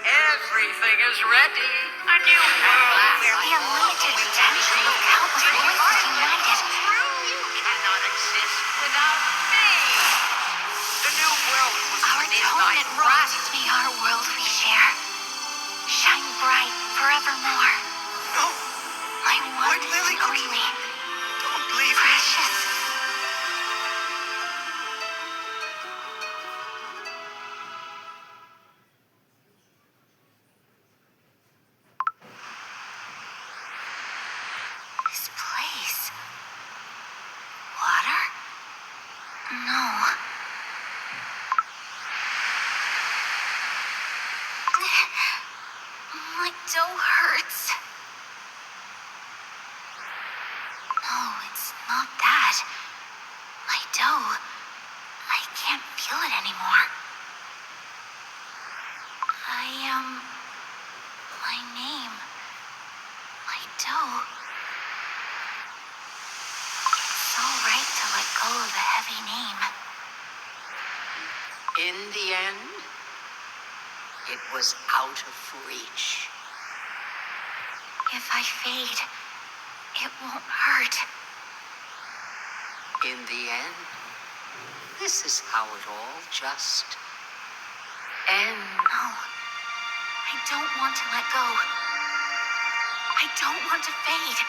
Everything is ready. A new world. The unlimited potential of countless voices united. You cannot exist without me. The new world was Our within tone thy and grasp. rose may our world we share. Shine bright forevermore. No, My one White Lily and Cookie. only don't leave me. precious. This place. Water? No. My toe hurts. No, it's not that. My toe. I can't feel it anymore. My name. My toe. It's so right to let go of a heavy name. In the end, it was out of reach. If I fade, it won't hurt. In the end, this is how it all just ends. No. I don't want to let go. I don't want to fade.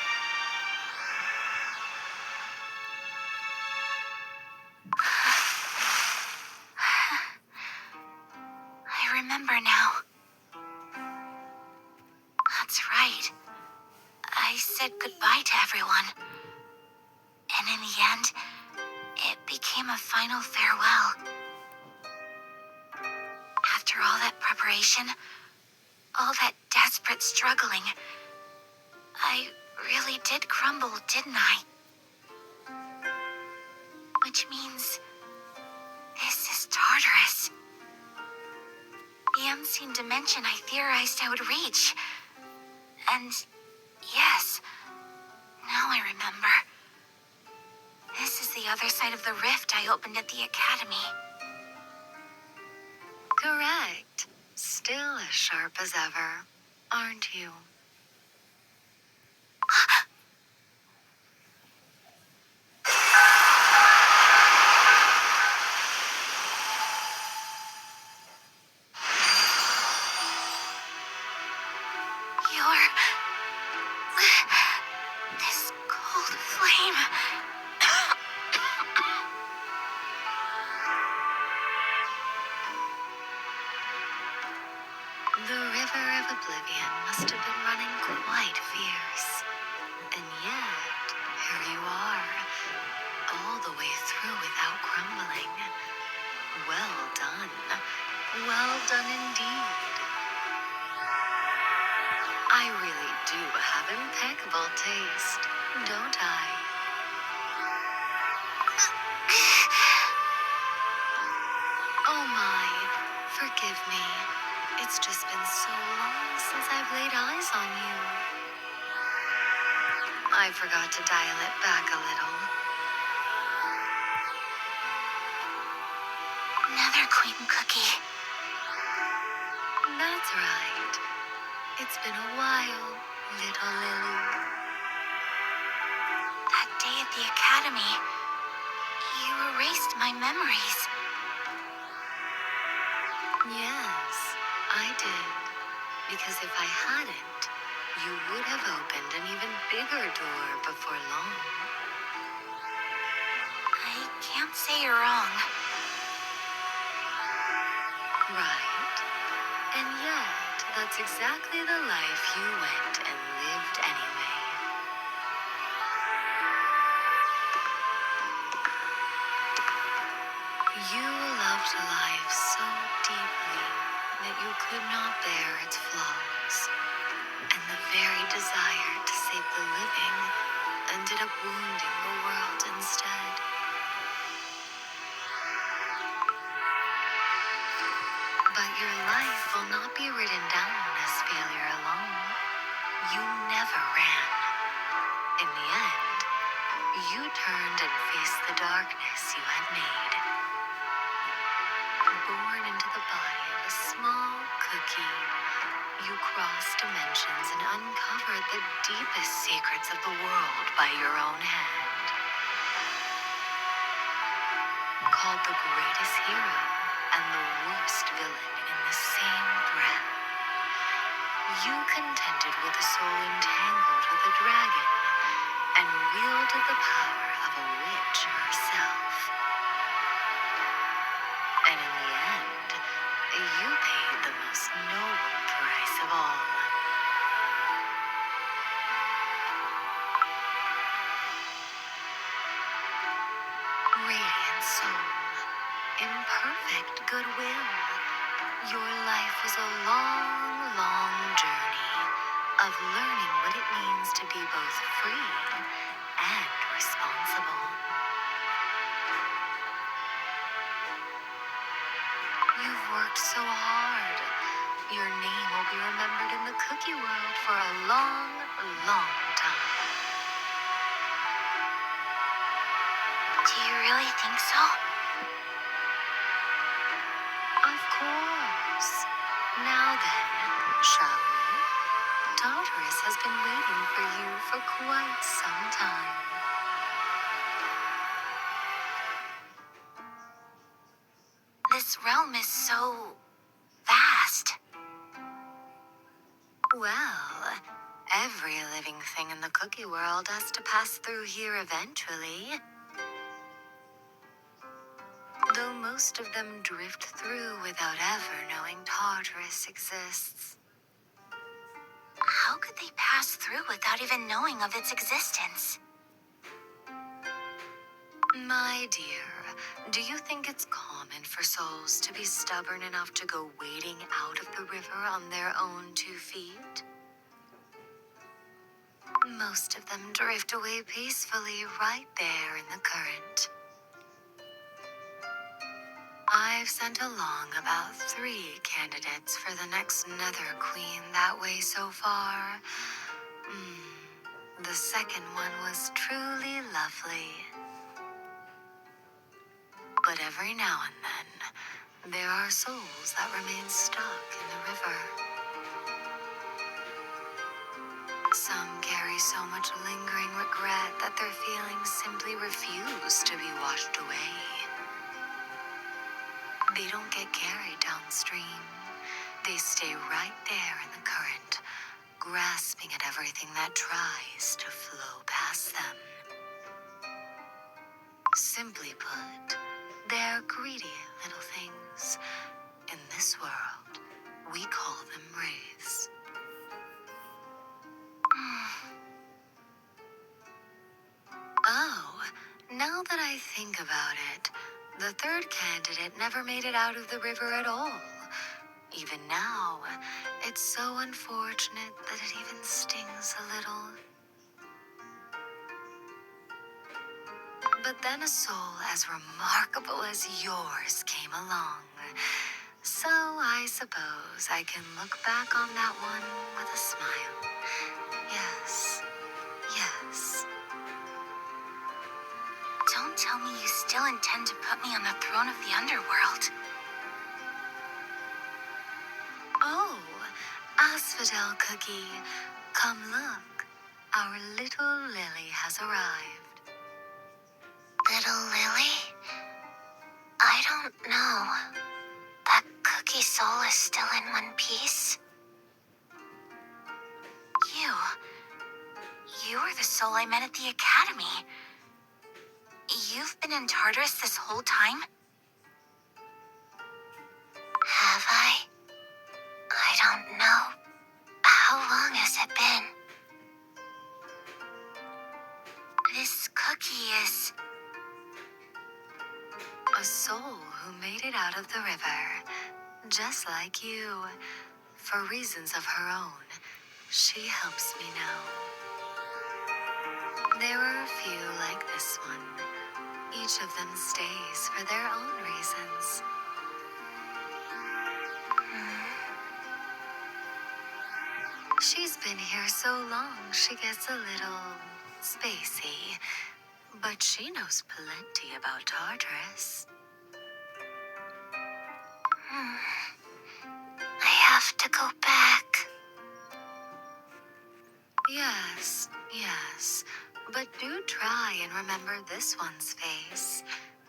I remember now. That's right. I said goodbye to everyone. And in the end, it became a final farewell. After all that preparation, all that desperate struggling, I really did crumble, didn't I? Which means this is Tartarus. The unseen dimension I theorized I would reach. And yes, now I remember. This is the other side of the rift I opened at the academy. Correct. Still as sharp as ever, aren't you? This cold flame. The river of oblivion must have been running quite fierce. And yet, here you are, all the way through without crumbling. Well done. Well done indeed. I really do have impeccable taste, don't I? Oh my, forgive me. It's just been so long since I've laid eyes on you. I forgot to dial it back a little. Another queen cookie. That's right. It's been a while, little Lily. That day at the academy, you erased my memories. Yes, I did. Because if I hadn't, you would have opened an even bigger door before long. I can't say you're wrong. Right. And yet, that's exactly the life you went and lived anyway. You loved life so deeply that you could not bear its flaws. And the very desire to save the living ended up wounding the world instead. But your life will not be written down as failure alone. you never ran. In the end, you turned and faced the darkness you had made. Born into the body of a small cookie, you crossed dimensions and uncovered the deepest secrets of the world by your own hand. Called the greatest hero and the worst villain in the same breath, you contended with a soul entangled with a dragon and wielded the power of a witch herself. And in the end, you paid the most noble price of all. Radiant soul, imperfect goodwill. Your life was a long, long journey of learning what it means to be both free and responsible. You've worked so hard. Your name will be remembered in the cookie world for a long, long time. Do you really think so? Of course. Now then, shall we? Tartarus has been waiting for you for quite some time. This realm is so vast. Well, every living thing in the cookie world has to pass through here eventually. Though most of them drift through without ever knowing Tartarus exists. How could they pass through without even knowing of its existence? My dear, do you think it's common for souls to be stubborn enough to go wading out of the river on their own 2 feet? Most of them drift away peacefully right there in the current. I've sent along about 3 candidates for the next Nether Queen that way so far. The second one was truly lovely. But every now and then, there are souls that remain stuck in the river. Some carry so much lingering regret that their feelings simply refuse to be washed away. They don't get carried downstream. They stay right there in the current, grasping at everything that tries to flow past them. Simply put, they're greedy little things. In this world, we call them wraiths. Oh, now that I think about it, the third candidate never made it out of the river at all. Even now, it's so unfortunate that it even stings a little. But then a soul as remarkable as yours came along. So I suppose I can look back on that one with a smile. Yes, yes. Don't tell me you still intend to put me on the throne of the underworld. Oh, Asphodel Cookie, come look. Our little Lily has arrived. Little Lily? I don't know. That cookie soul is still in one piece. You were the soul I met at the academy. You've been in Tartarus this whole time? Have I? I don't know. How long has it been? This cookie is... A soul who made it out of the river, just like you. For reasons of her own, she helps me now. There are a few like this one. Each of them stays for their own reasons. She's been here so long, she gets a little spacey. But she knows plenty about Tartarus. I have to go back. Yes, yes. But do try and remember this one's face.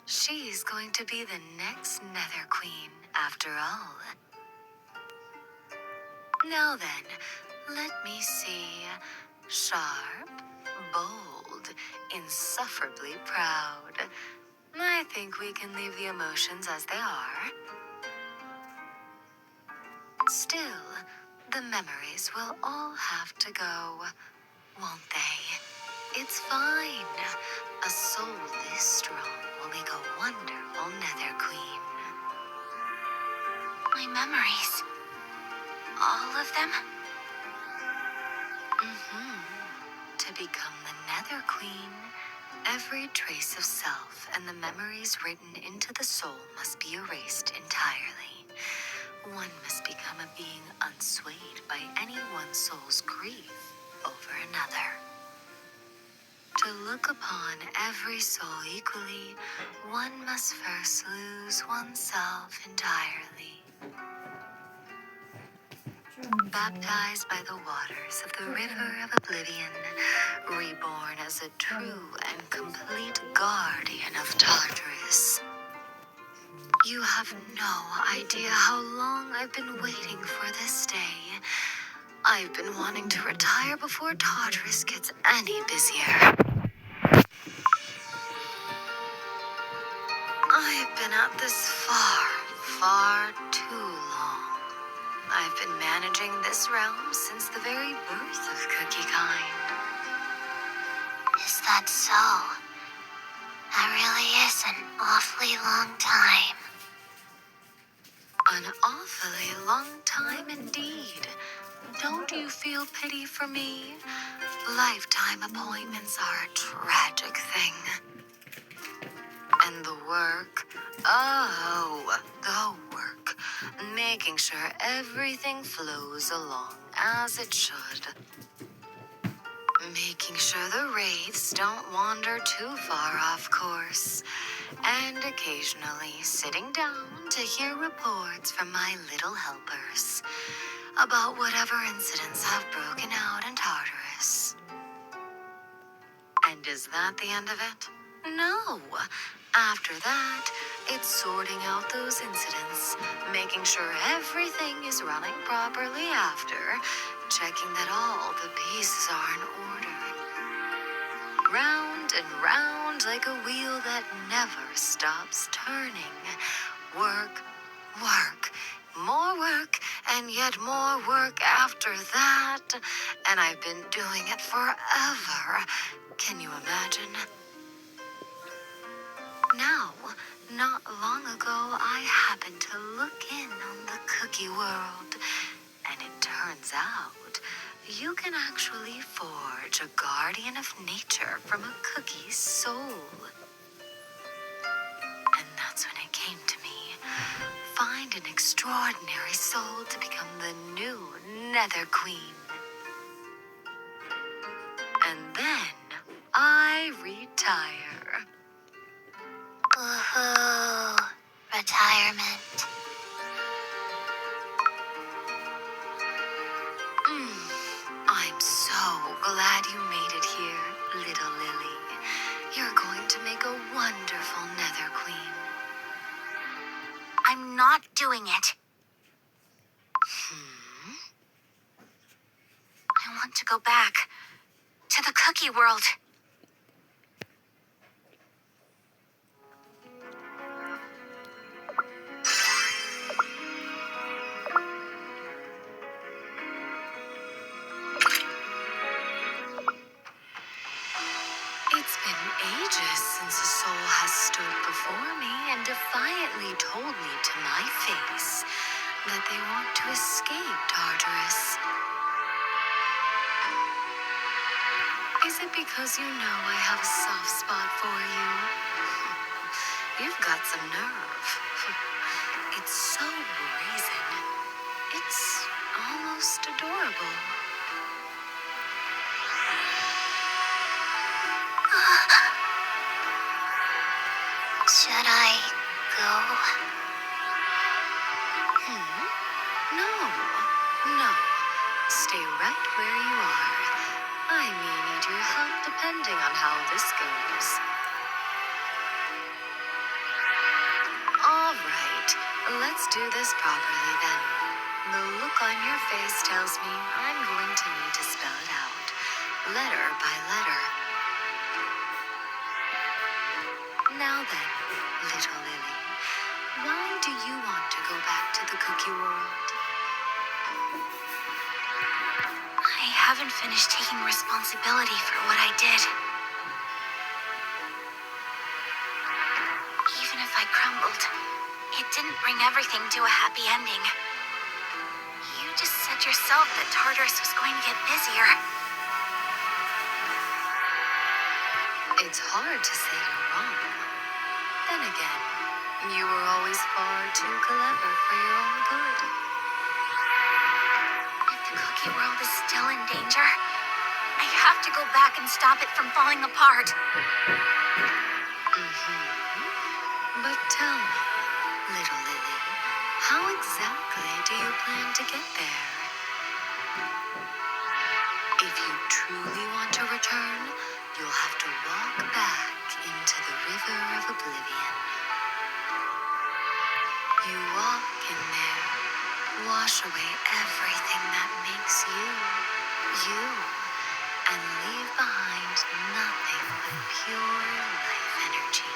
She's going to be the next Nether Queen, after all. Now then, let me see. Sharp, bold, insufferably proud. I think we can leave the emotions as they are. Still, the memories will all have to go, won't they? It's fine. A soul this strong will make a wonderful Nether Queen. My memories. All of them? To become the Nether Queen, every trace of self and the memories written into the soul must be erased entirely. One must become a being unswayed by any one soul's grief over another. To look upon every soul equally, one must first lose oneself entirely. Baptized by the waters of the river of oblivion, reborn as a true and complete guardian of Tartarus. You have no idea how long I've been waiting for this day. I've been wanting to retire before Tartarus gets any busier. I've been at this far too long. I've been managing this realm since the very birth of Cookie Kind. Is that so? That really is an awfully long time. An awfully long time indeed. Don't you feel pity for me? Lifetime appointments are a tragic thing. And the work, the work. Making sure everything flows along as it should. Making sure the wraiths don't wander too far off course. And occasionally sitting down to hear reports from my little helpers about whatever incidents have broken out in Tartarus. And is that the end of it? No. After that, it's sorting out those incidents, making sure everything is running properly after, checking that all the pieces are in order. Round and round like a wheel that never stops turning. Work, work, more work, and yet more work after that. And I've been doing it forever. Can you imagine? Now, not long ago, I happened to look in on the cookie world, and it turns out you can actually forge a guardian of nature from a cookie's soul. And that's when it came to me. Find an extraordinary soul to become the new Nether Queen. And then I retire. Woohoo! Retirement. I'm so glad you made it here, little Lily. You're going to make a wonderful Nether Queen. I'm not doing it. I want to go back to the cookie world. It's been ages since a soul has stood before me and defiantly told me to my face that they want to escape Tartarus. Is it because you know I have a soft spot for you? You've got some nerve. It's so brazen. It's almost adorable. that I go? No, no. Stay right where you are. I may need your help depending on how this goes. All right, let's do this properly then. The look on your face tells me I'm going to need to spell it out, letter by letter. Now then, little Lily, why do you want to go back to the cookie world? I haven't finished taking responsibility for what I did. Even if I crumbled, it didn't bring everything to a happy ending. You just said yourself that Tartarus was going to get busier. It's hard to say you're wrong. Then again, you were always far too clever for your own good. If the cookie world is still in danger, I have to go back and stop it from falling apart. But tell me, little Lily, how exactly do you plan to get there? If you truly want to return, you'll have to walk back into the river of oblivion. You walk in there, wash away everything that makes you, you, and leave behind nothing but pure life energy.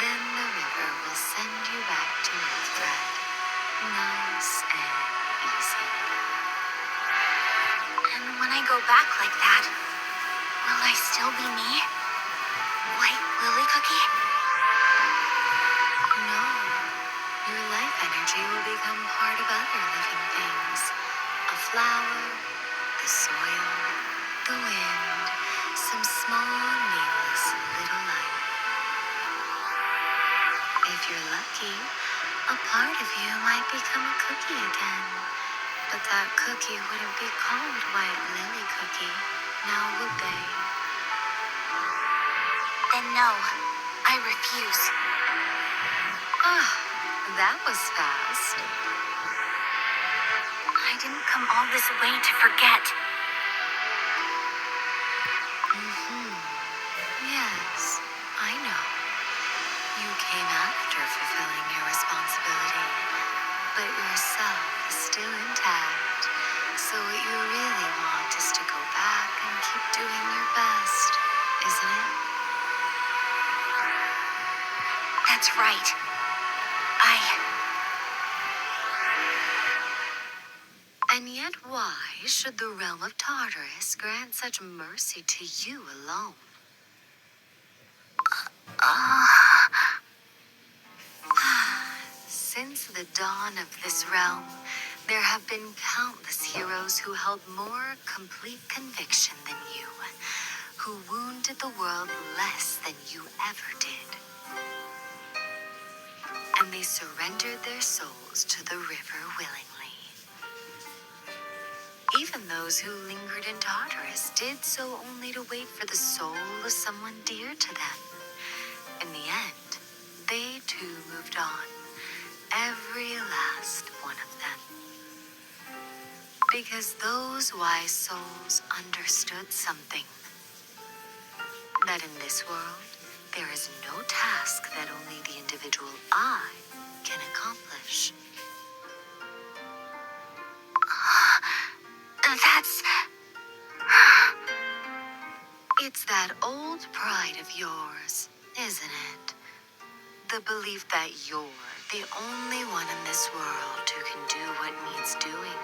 Then the river will send you back to Earthred, nice and easy. And when I go back like that, will I still be me? White Lily Cookie? No, your life energy will become part of other living things. A flower, the soil, the wind, some small, nameless little life. If you're lucky, a part of you might become a cookie again. But that cookie wouldn't be called White Lily Cookie, now would they? Then no, I refuse. Ah, that was fast. I didn't come all this way to forget. Yes, I know. You came after fulfilling your responsibility, but yourself is still intact. So what you really want is to go back and keep doing your best, isn't it? That's right. And yet why should the realm of Tartarus grant such mercy to you alone? Since the dawn of this realm, there have been countless heroes who held more complete conviction than you, who wounded the world less than you ever did. And they surrendered their souls to the river willingly. Even those who lingered in Tartarus did so only to wait for the soul of someone dear to them. In the end, they too moved on, every last one of them. Because those wise souls understood something. That in this world, there is no task that only the individual I can accomplish. That's... It's that old pride of yours, isn't it? The belief that you're the only one in this world who can do what needs doing.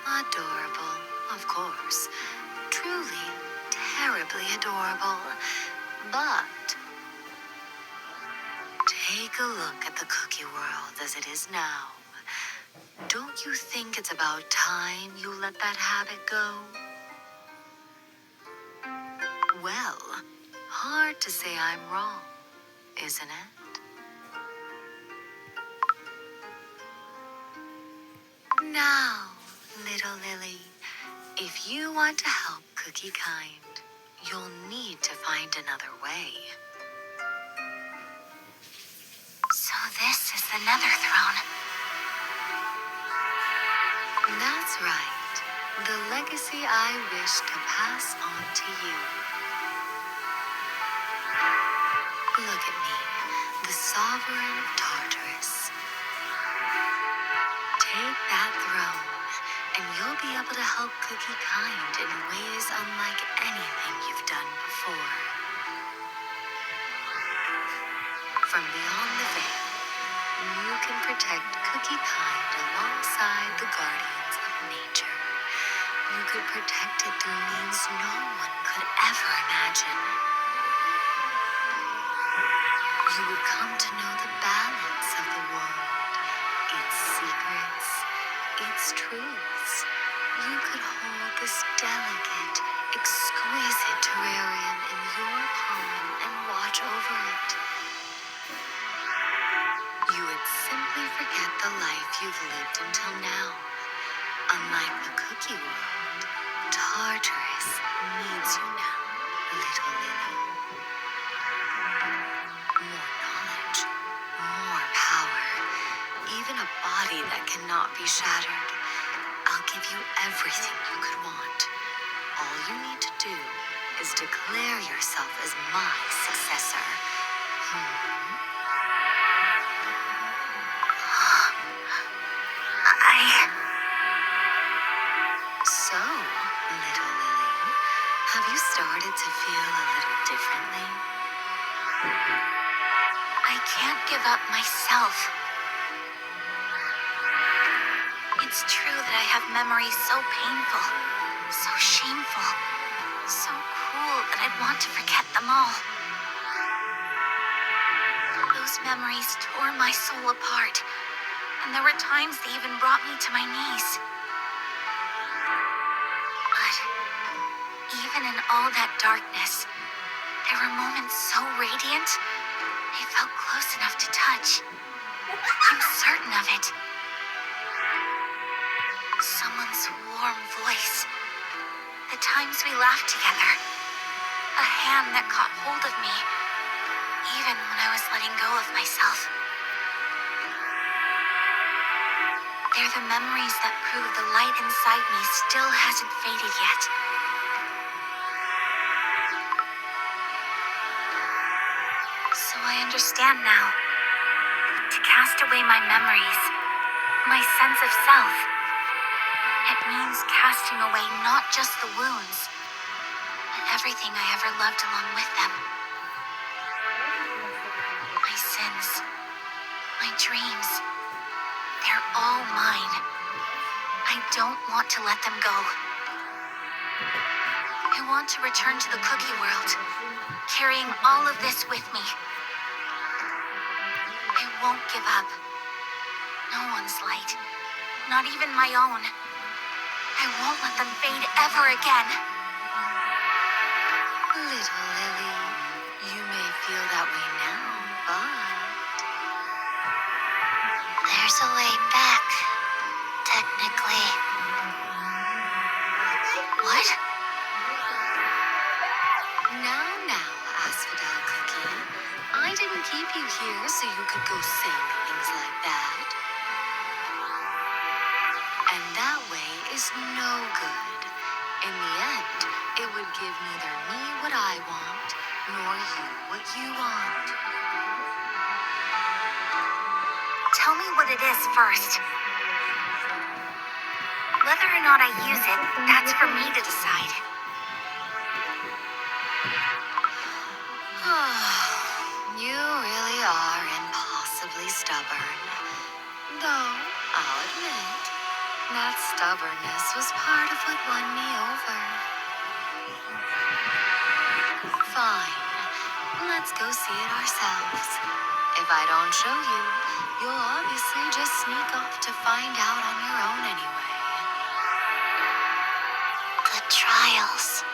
Adorable, of course. Truly, terribly adorable. But take a look at the cookie world as it is now. Don't you think it's about time you let that habit go? Well, hard to say I'm wrong, isn't it? Now, little Lily, if you want to help Cookie Kind, you'll need to find another way. So this is the Nether Throne. That's right. The legacy I wish to pass on to you. Look at me, the sovereign of Tartarus. Take that throne, and you'll be able to help Cookie Kind in ways unlike anything you've done before. From beyond the veil, you can protect Cookie Kind alongside the guardians of nature. You could protect it through means no one could ever imagine. You would come to know the balance of the world, its secrets, its truths. You could hold this delicate, exquisite terrarium in your palm and watch over it. You would simply forget the life you've lived until now. Unlike the cookie world, Tartarus needs you now, little Lily. More knowledge, more power, even a body that cannot be shattered. I'll give you everything you could want. All you need to do is declare yourself as my successor. So, little Lily, have you started to feel a little differently? I can't give up myself. It's true that I have memories so painful, so shameful, so cruel that I'd want to forget them all. Those memories tore my soul apart, and there were times they even brought me to my knees. But even in all that darkness, there were moments so radiant, they felt close enough to touch. I'm certain of it. Someone's warm voice. The times we laughed together. A hand that caught hold of me, even when I was letting go of myself. They're the memories that prove the light inside me still hasn't faded yet. So I understand now. To cast away my memories, my sense of self, it means casting away not just the wounds, but everything I ever loved along with them. My sins, my dreams, they're all mine. I don't want to let them go. I want to return to the cookie world, carrying all of this with me. I won't give up. No one's light, not even my own. I won't let them fade ever again. Little Lily, you may feel that way now, but There's a way back, technically. What? now, Asphodel Cookie. I didn't keep you here so you could go saying things like that. And that way is no good. In the end, it would give neither me what I want, nor you what you want. Tell me what it is first. Whether or not I use it, that's for me to decide. You really are impossibly stubborn. Though, I'll admit, that stubbornness was part of what won me over. Fine, let's go see it ourselves. If I don't show you, you'll obviously just sneak off to find out on your own anyway. The trials.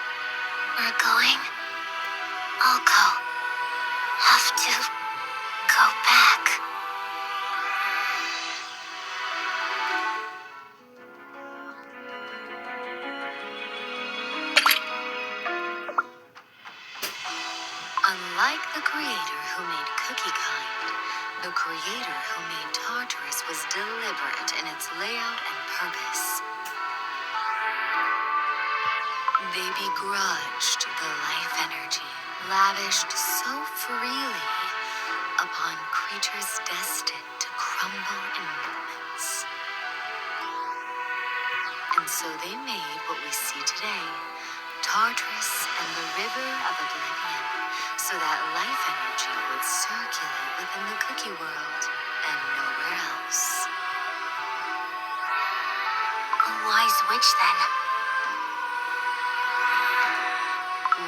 We're going. I'll go. Have to go back. Like the creator who made Cookie Kind, the creator who made Tartarus was deliberate in its layout and purpose. They begrudged the life energy lavished so freely upon creatures destined to crumble in moments. And so they made what we see today, Tartarus and the River of Oblivion, so that life energy would circulate within the cookie world and nowhere else. A wise witch, then.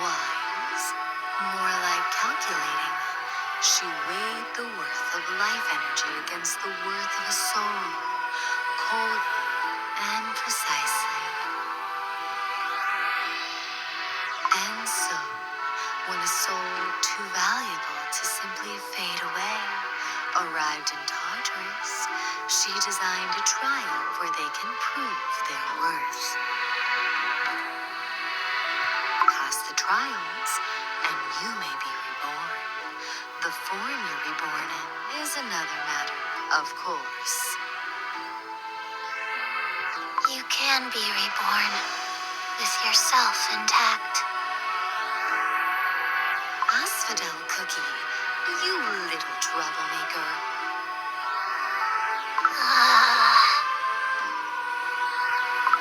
Wise, more like calculating. She weighed the worth of life energy against the worth of a soul, coldly and precisely. And so, when a soul too valuable to simply fade away arrived in Tartarus, she designed a trial where they can prove their worth. Pass the trials, and you may be reborn. The form you're reborn in is another matter, of course. You can be reborn with yourself intact. Asphodel Cookie, you little troublemaker.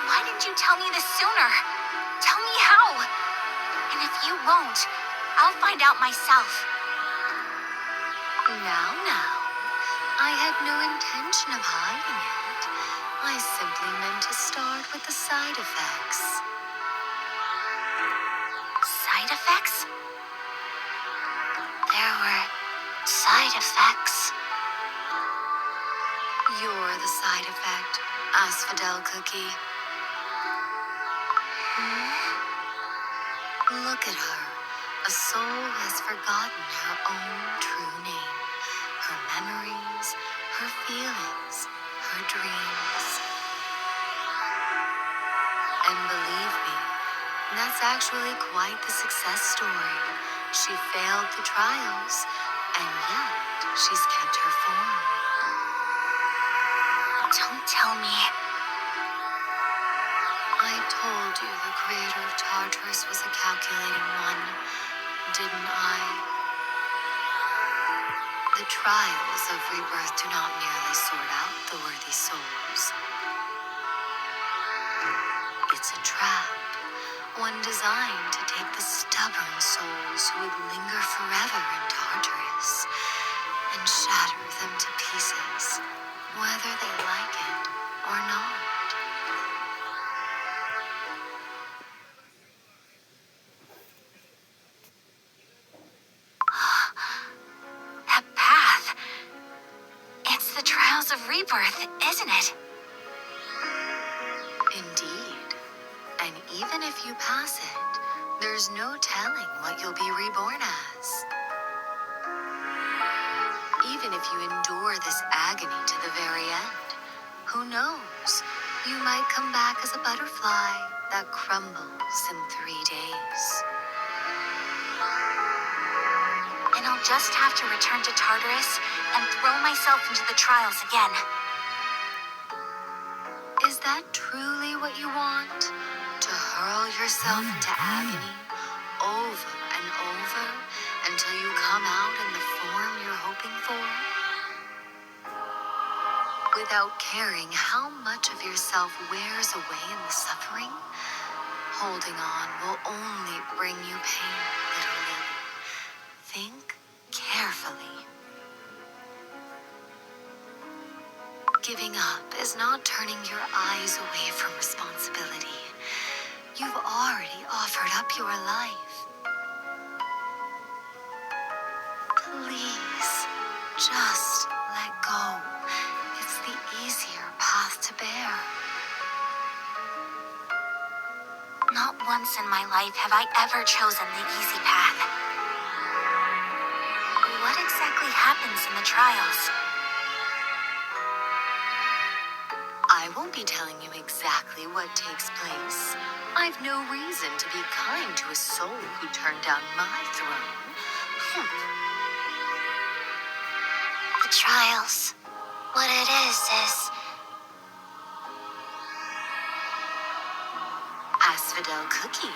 Why didn't you tell me this sooner? Tell me how. And if you won't, I'll find out myself. Now, I had no intention of hiding it. I simply meant to start with the side effects. Side effects? There were side effects. You're the side effect, Asphodel Cookie. Look at her, a soul who has forgotten her own true name, her memories, her feelings, her dreams. And believe me, that's actually quite the success story. She failed the trials, and yet she's kept her form. Don't tell me. I told you the creator of Tartarus was a calculating one, didn't I? The trials of rebirth do not merely sort out the worthy souls. It's a trap, one designed to take the stubborn souls who would linger forever in Tartarus and shatter them to pieces, whether they like it or not. That path. It's the trials of rebirth, isn't it? Indeed. And even if you pass it, there's no telling what you'll be reborn as. Even if you endure this agony to the very end, who knows? You might come back as a butterfly that crumbles in 3 days. And I'll just have to return to Tartarus and throw myself into the trials again. Is that truly what you want? To hurl yourself into agony over and over until you come out in the form you're hoping for? Without caring how much of yourself wears away in the suffering, holding on will only bring you pain, little Lily. Think carefully. Giving up is not turning your eyes away from responsibility. You've already offered up your life. Please, just let go. It's the easier path to bear. Not once in my life have I ever chosen the easy path. What exactly happens in the trials? I won't be telling you exactly what takes place. I've no reason to be kind to a soul who turned down my throne. The trials. What it is Asphodel cookie.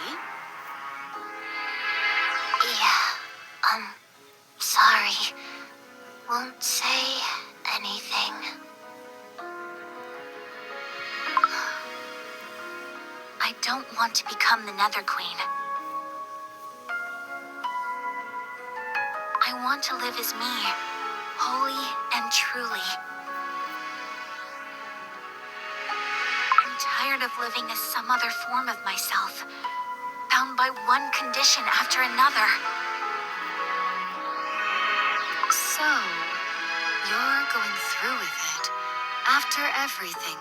Yeah, sorry. Won't say anything. I don't want to become the Nether Queen. I want to live as me, wholly and truly. I'm tired of living as some other form of myself, bound by one condition after another. So, you're going through with it after everything.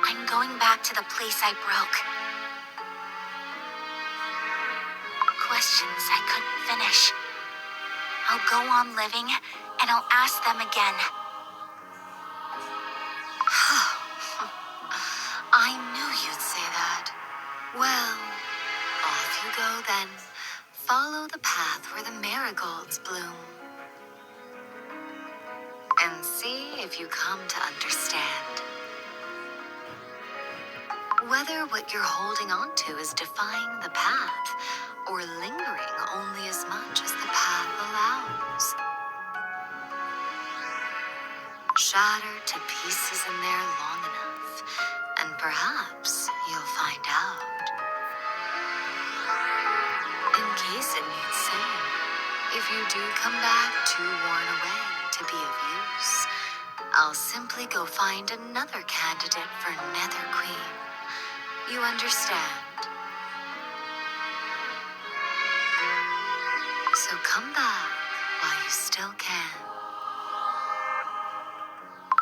I'm going back to the place I broke. Questions I couldn't finish. I'll go on living, and I'll ask them again. I knew you'd say that. Well, off you go then. Follow the path where the marigolds bloom. And see if you come to understand. Whether what you're holding on to is defying the path, or lingering only as much as the path allows. Shatter to pieces in there long enough, and perhaps you'll find out. In case it needs saying, if you do come back too worn away to be of use, I'll simply go find another candidate for Nether Queen. You understand? So come back while you still can.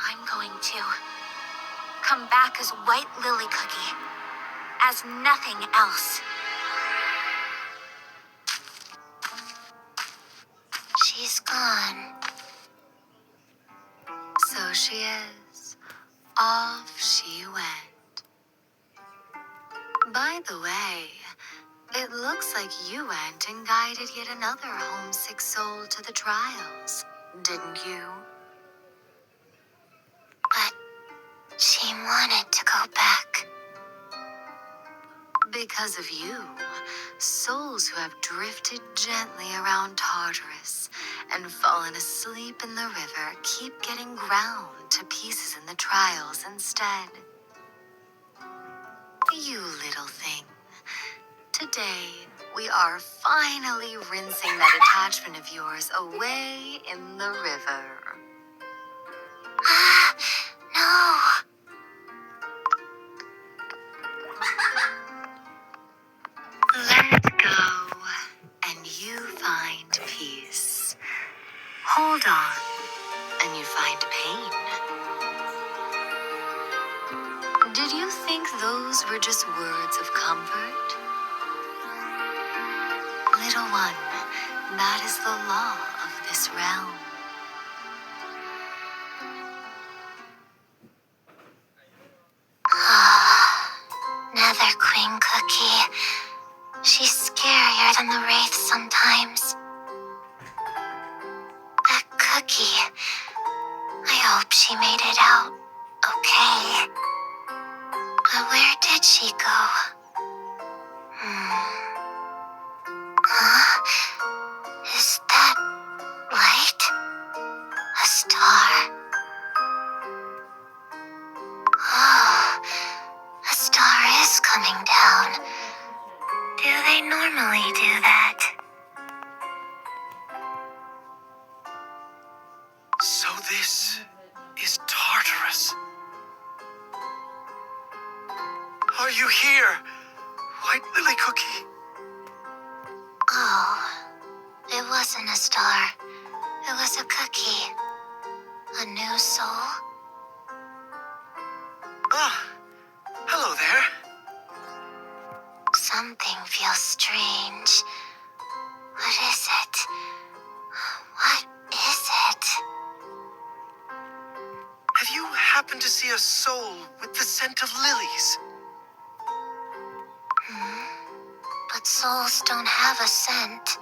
I'm going to come back as White Lily Cookie, as nothing else. She's gone. So she is. Off she went. By the way, it looks like you went and guided yet another homesick soul to the trials, didn't you? But she wanted to go back. Because of you, souls who have drifted gently around Tartarus and fallen asleep in the river keep getting ground to pieces in the trials instead. You little thing. Today, we are finally rinsing that attachment of yours away in the river. No. Let go, and you find peace. Hold on, and you find pain. Did you think those were just words of comfort? Little one, that is the law of this realm. Nether Queen Cookie. She's scarier than the Wraith sometimes. That cookie. I hope she made it out okay. But where did she go? Huh? Is that light? A star? Oh, a star is coming down. Do they normally do that? So this is Tartarus. Are you here, White Lily Cookie? Oh, it wasn't a star. It was a cookie. A new soul. Ah, hello there. Something feels strange. What is it? What is it? Have you happened to see a soul with the scent of lilies? But souls don't have a scent,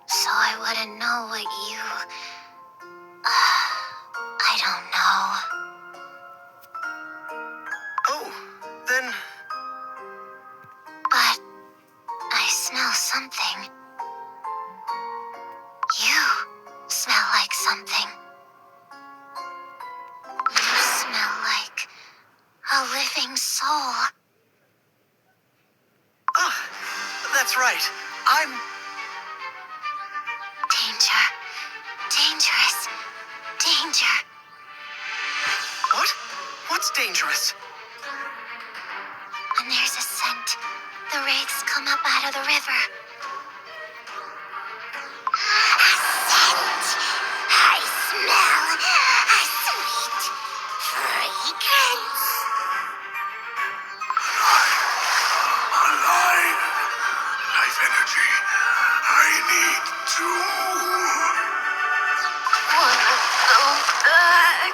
so I wouldn't know what you... I don't know. Oh, then... But I smell something. You smell like something. You smell like a living soul. Ah, that's right. I'm... Danger. Dangerous. Danger. What? What's dangerous? When there's a scent, the wraiths come up out of the river. A scent! I smell a sweet fragrance. Alive. Life energy. I need to... Wanna go back?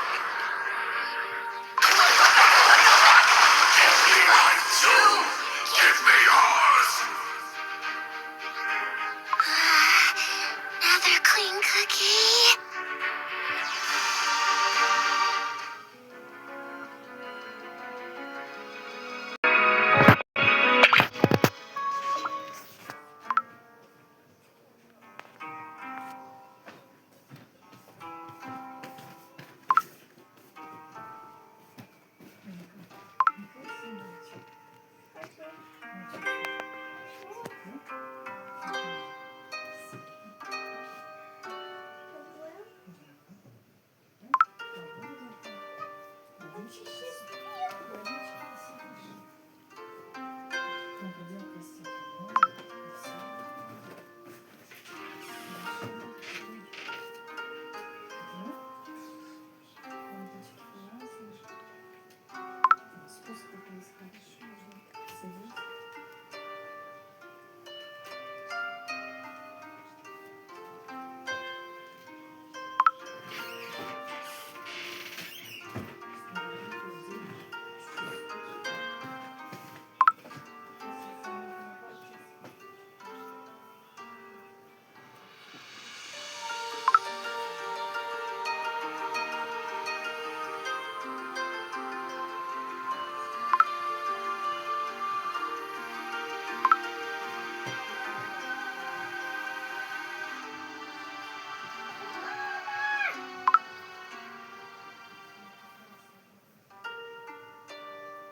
Give me life too. Give me yours. Another clean cookie.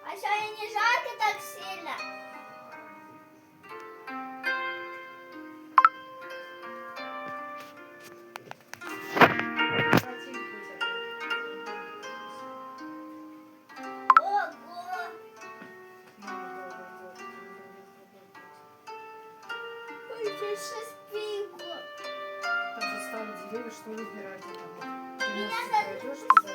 А что, и не жарко так сильно? Ого! Ой, здесь спинку. Там же стали деревья, что выбирать. Меня Пойдешь туда и...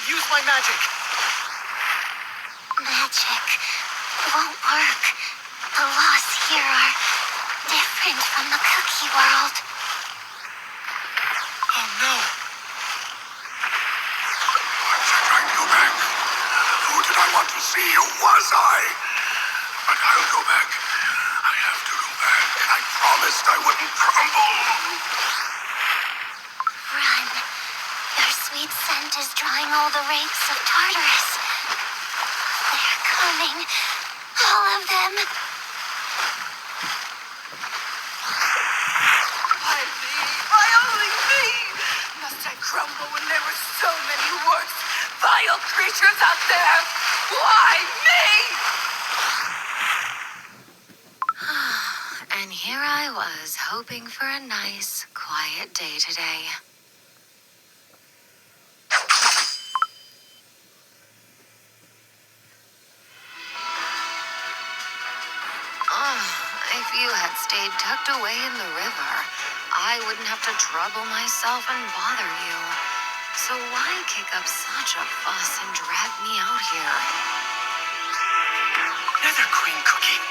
use my magic. Magic won't work. The laws here are different from the cookie world. Oh no. Was I trying to go back? Who did I want to see? Who was I? But I'll go back. I have to go back. I promised I wouldn't crumble. Run. Your sweet scent is drawing all the wraiths of Tartarus. They're coming. All of them. Why me? Why only me? Must I crumble when there were so many worse, vile creatures out there? Why me? And here I was, hoping for a nice, quiet day today. If you had stayed tucked away in the river, I wouldn't have to trouble myself and bother you. So why kick up such a fuss and drag me out here? Nether Queen Cookie.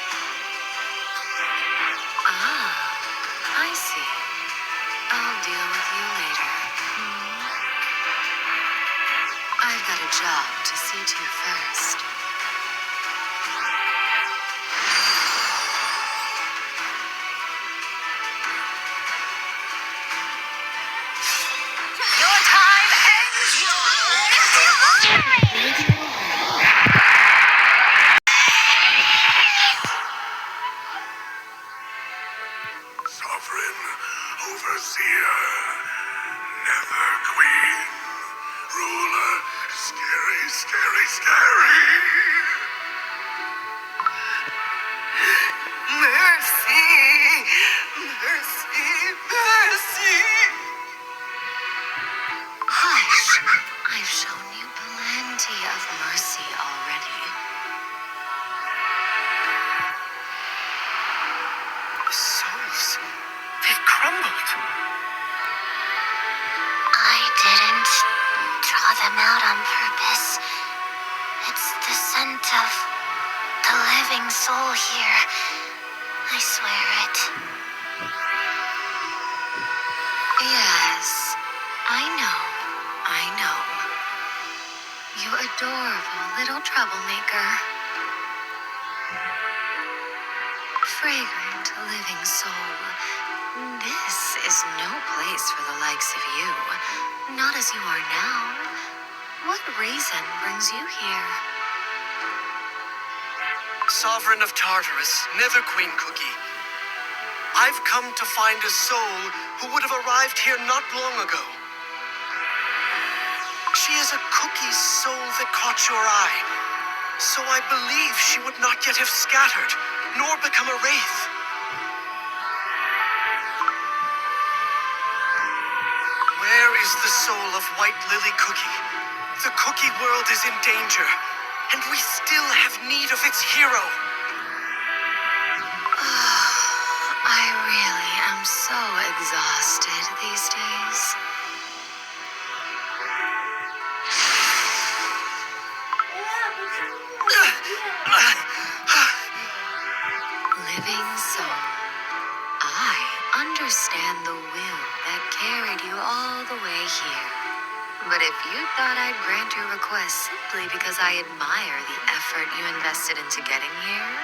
Ah, I see. I'll deal with you later. I've got a job to see to first. Your time ends. Sovereign, overseer, Nether Queen, ruler, scary, scary, scary. Mercy. Mercy. Mercy. Hush! I've shown you plenty of mercy already. The souls, they've crumbled. I didn't draw them out on purpose. It's the scent of the living soul here. I swear it. Yes, I know. You adorable little troublemaker. Fragrant living soul. This is no place for the likes of you. Not as you are now. What reason brings you here? Sovereign of Tartarus, Nether Queen Cookie. I've come to find a soul who would have arrived here not long ago. She is a cookie's soul that caught your eye. So I believe she would not yet have scattered, nor become a wraith. Where is the soul of White Lily Cookie? The cookie world is in danger, and we still have need of its hero. I really am so exhausted these days. Living soul, I understand the will that carried you all the way here. But if you thought I'd grant your request simply because I admire the effort you invested into getting here,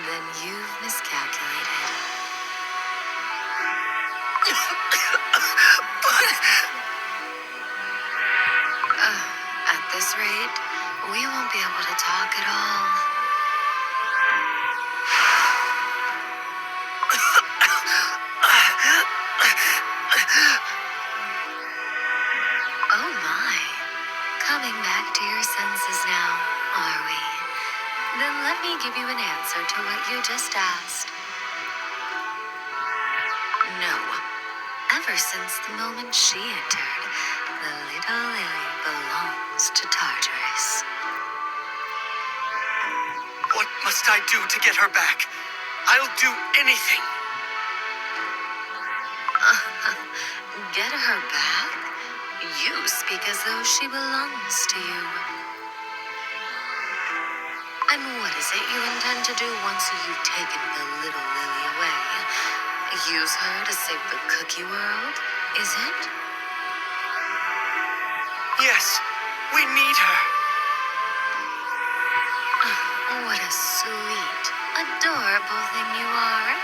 then you've miscalculated. At this rate, we won't be able to talk at all. Oh my. Coming back to your senses now, are we? Then let me give you an answer to what you just asked. No. Ever since the moment she entered, the little lily belongs to Tartarus. What must I do to get her back? I'll do anything. Get her back? You speak as though she belongs to you. And what is it you intend to do once you've taken the little lily away? Use her to save the cookie world, is it? Yes, we need her. What a sweet, adorable thing you are.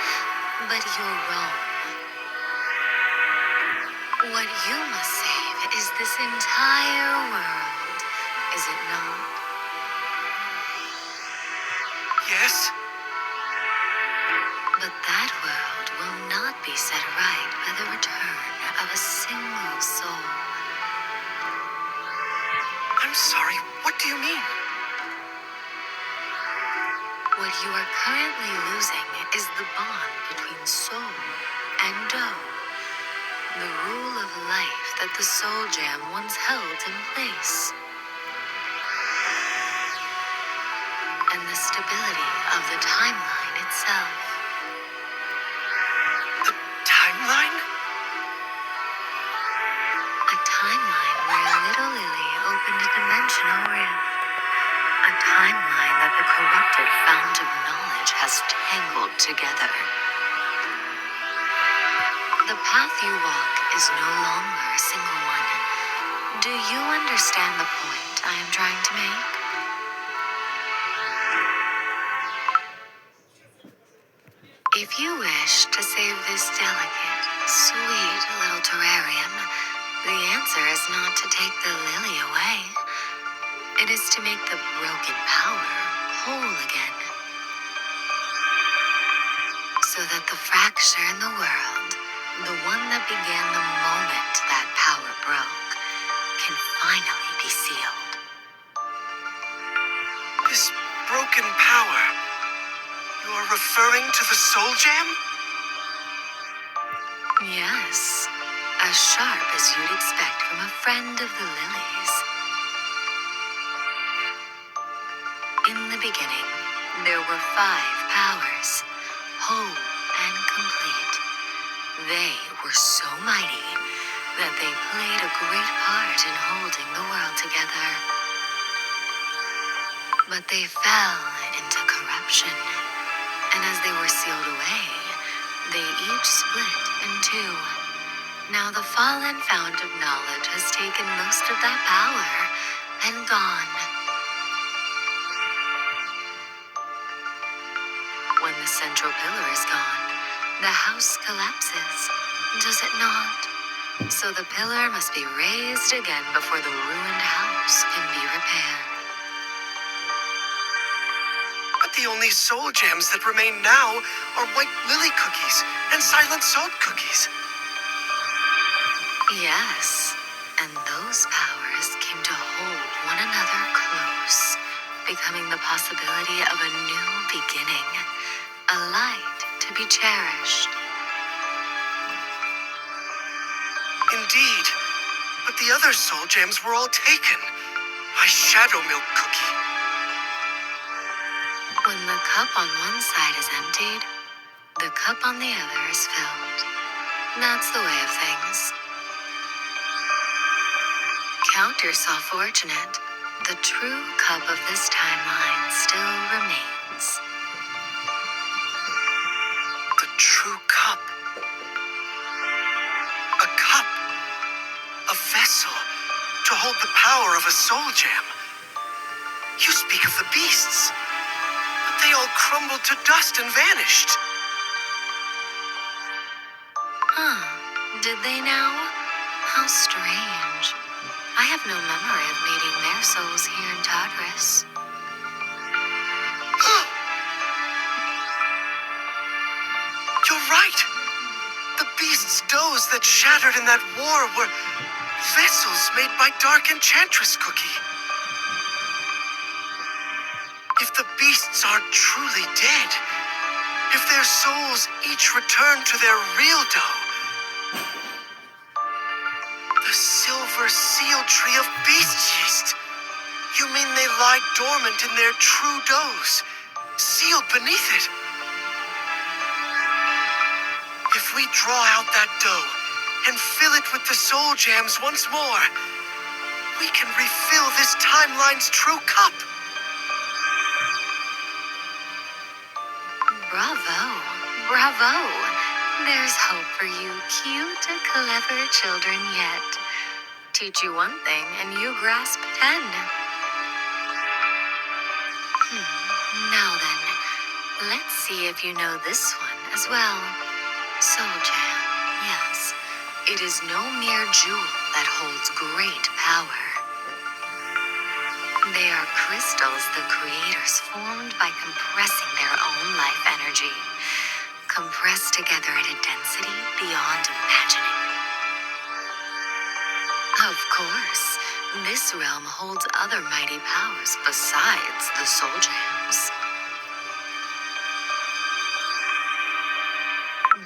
But you're wrong. What you must save is this entire world, is it not? Yes? But that world will not be set right by the return of a single soul. I'm sorry, what do you mean? What you are currently losing is the bond between soul and dough. The rule of life that the Soul Jam once held in place. And the stability of the timeline itself. The timeline? A timeline where a little lily opened a dimensional rift. A timeline that the corrupted fount of knowledge has tangled together. The path you walk is no longer a single one. Do you understand the point I am trying to make? If you wish to save this delicate, sweet little terrarium, the answer is not to take the lily away. It is to make the broken power whole again. So that the fracture in the world, the one that began the moment that power broke, can finally be sealed. This broken power. You are referring to the Soul Jam? Yes, as sharp as you'd expect from a friend of the lilies. In the beginning, there were 5 powers, whole and complete. They were so mighty that they played a great part in holding the world together. But they fell into corruption, and as they were sealed away, they each split in 2. Now the fallen fount of knowledge has taken most of that power and gone. When the central pillar is gone, the house collapses, does it not? So the pillar must be raised again before the ruined house can be repaired. But the only Soul Gems that remain now are White Lily cookies and Silent Salt cookies. Yes, and those powers came to hold one another close, becoming the possibility of a new beginning, a light to be cherished. Indeed, but the other Soul Gems were all taken by Shadow Milk Cookie. When the cup on one side is emptied, the cup on the other is filled. That's the way of things. Count yourself fortunate. The true cup of this timeline still remains. The true cup. A cup. A vessel to hold the power of a Soul Gem. You speak of the beasts, but they all crumbled to dust and vanished. Huh, did they now? How strange. I have no memory of meeting their souls here in Tartarus. You're right. The beast's doughs that shattered in that war were vessels made by Dark Enchantress Cookie. If the beasts aren't truly dead, if their souls each return to their real dough, the silver seal tree of beast yeast, you mean they lie dormant in their true doughs, sealed beneath it? If we draw out that dough, and fill it with the soul gems once more, we can refill this timeline's true cup. Bravo, bravo. There's hope for you cute, clever children yet. Teach you one thing and you grasp 10. Now then, let's see if you know this one as well. Soul Jam, yes. It is no mere jewel that holds great power. They are crystals the creators formed by compressing their own life energy. Compressed together at a density beyond imagining. Of course, this realm holds other mighty powers besides the soul gems.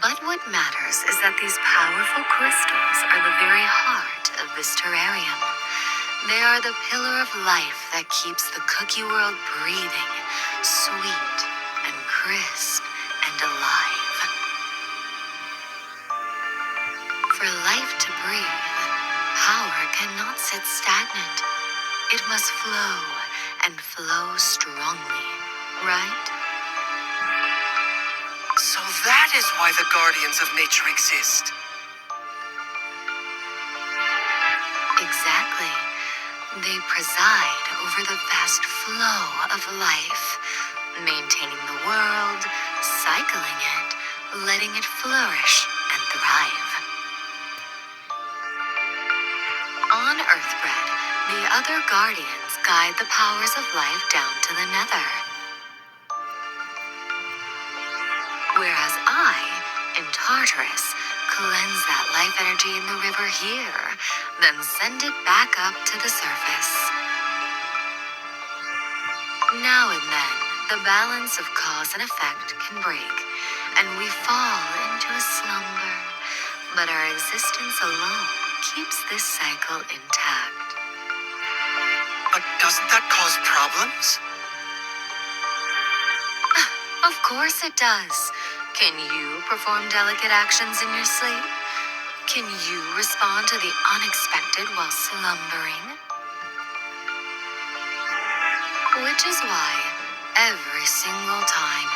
But what matters is that these powerful crystals are the very heart of this terrarium. They are the pillar of life that keeps the cookie world breathing, sweet and crisp and alive. For life to breathe, power cannot sit stagnant. It must flow and flow strongly, right? So that is why the guardians of nature exist. Exactly. They preside over the vast flow of life, maintaining the world, cycling it, letting it flourish and thrive. On Earthbread, the other guardians guide the powers of life down to the nether. Whereas I, in Tartarus, cleanse that life energy in the river here, then send it back up to the surface. Now and then, the balance of cause and effect can break, and we fall into a slumber. But our existence alone keeps this cycle intact. But doesn't that cause problems? Of course it does. Can you perform delicate actions in your sleep? Can you respond to the unexpected while slumbering? Which is why, every single time,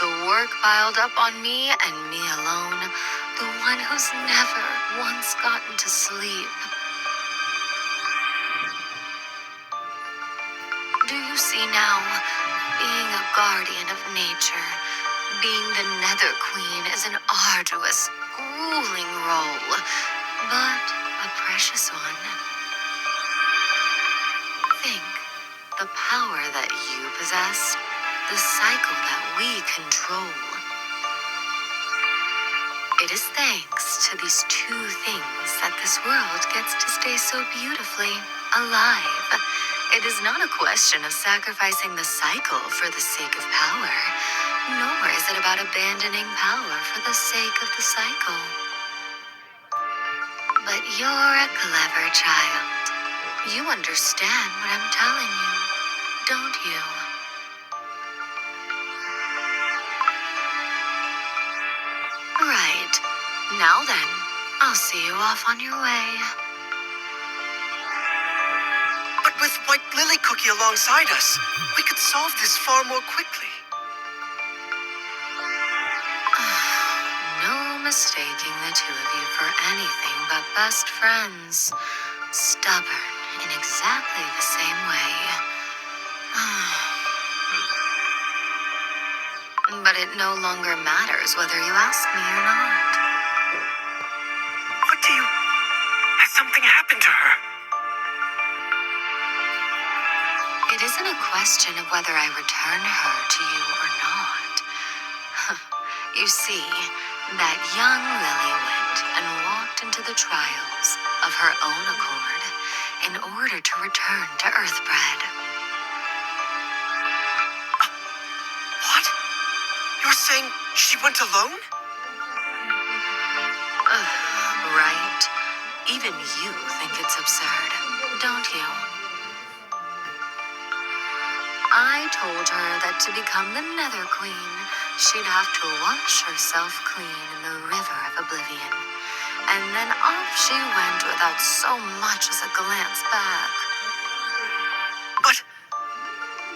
the work piled up on me and me alone, the one who's never once gotten to sleep. Do you see now? Being a guardian of nature, being the Nether Queen is an arduous, grueling role, but a precious one. Think, the power that you possess, the cycle that we control. It is thanks to these two things that this world gets to stay so beautifully alive. It is not a question of sacrificing the cycle for the sake of power, nor is it about abandoning power for the sake of the cycle. But you're a clever child. You understand what I'm telling you, don't you? Right. Now then, I'll see you off on your way. But with White Lily Cookie alongside us, we could solve this far more quickly. No mistaking the two of you for anything but best friends. Stubborn in exactly the same way. But it no longer matters whether you ask me or not. What do you... Has something happened to her? It isn't a question of whether I return her to you or not. You see, that young Lily went and walked into the trials of her own accord in order to return to Earthbread. What? You're saying she went alone? Right? Even you think it's absurd, don't you? I told her that to become the Nether Queen, she'd have to wash herself clean in the river of oblivion. and then off she went without so much as a glance back. But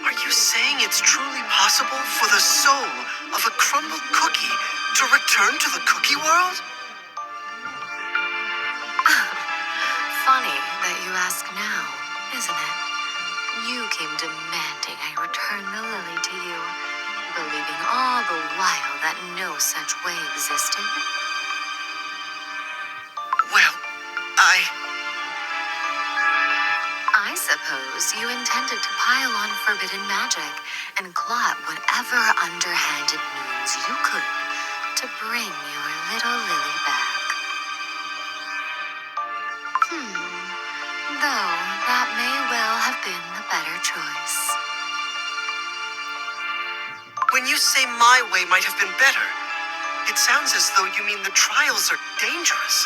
are you saying it's truly possible for the soul of a crumbled cookie to return to the cookie world? Funny that you ask now, isn't it? You came demanding I return the lily to you, believing all the while that no such way existed. Well, I suppose you intended to pile on forbidden magic and claw whatever underhanded means you could to bring your little lily back. Though that may well have been the better choice. when you say my way might have been better, it sounds as though you mean the trials are dangerous.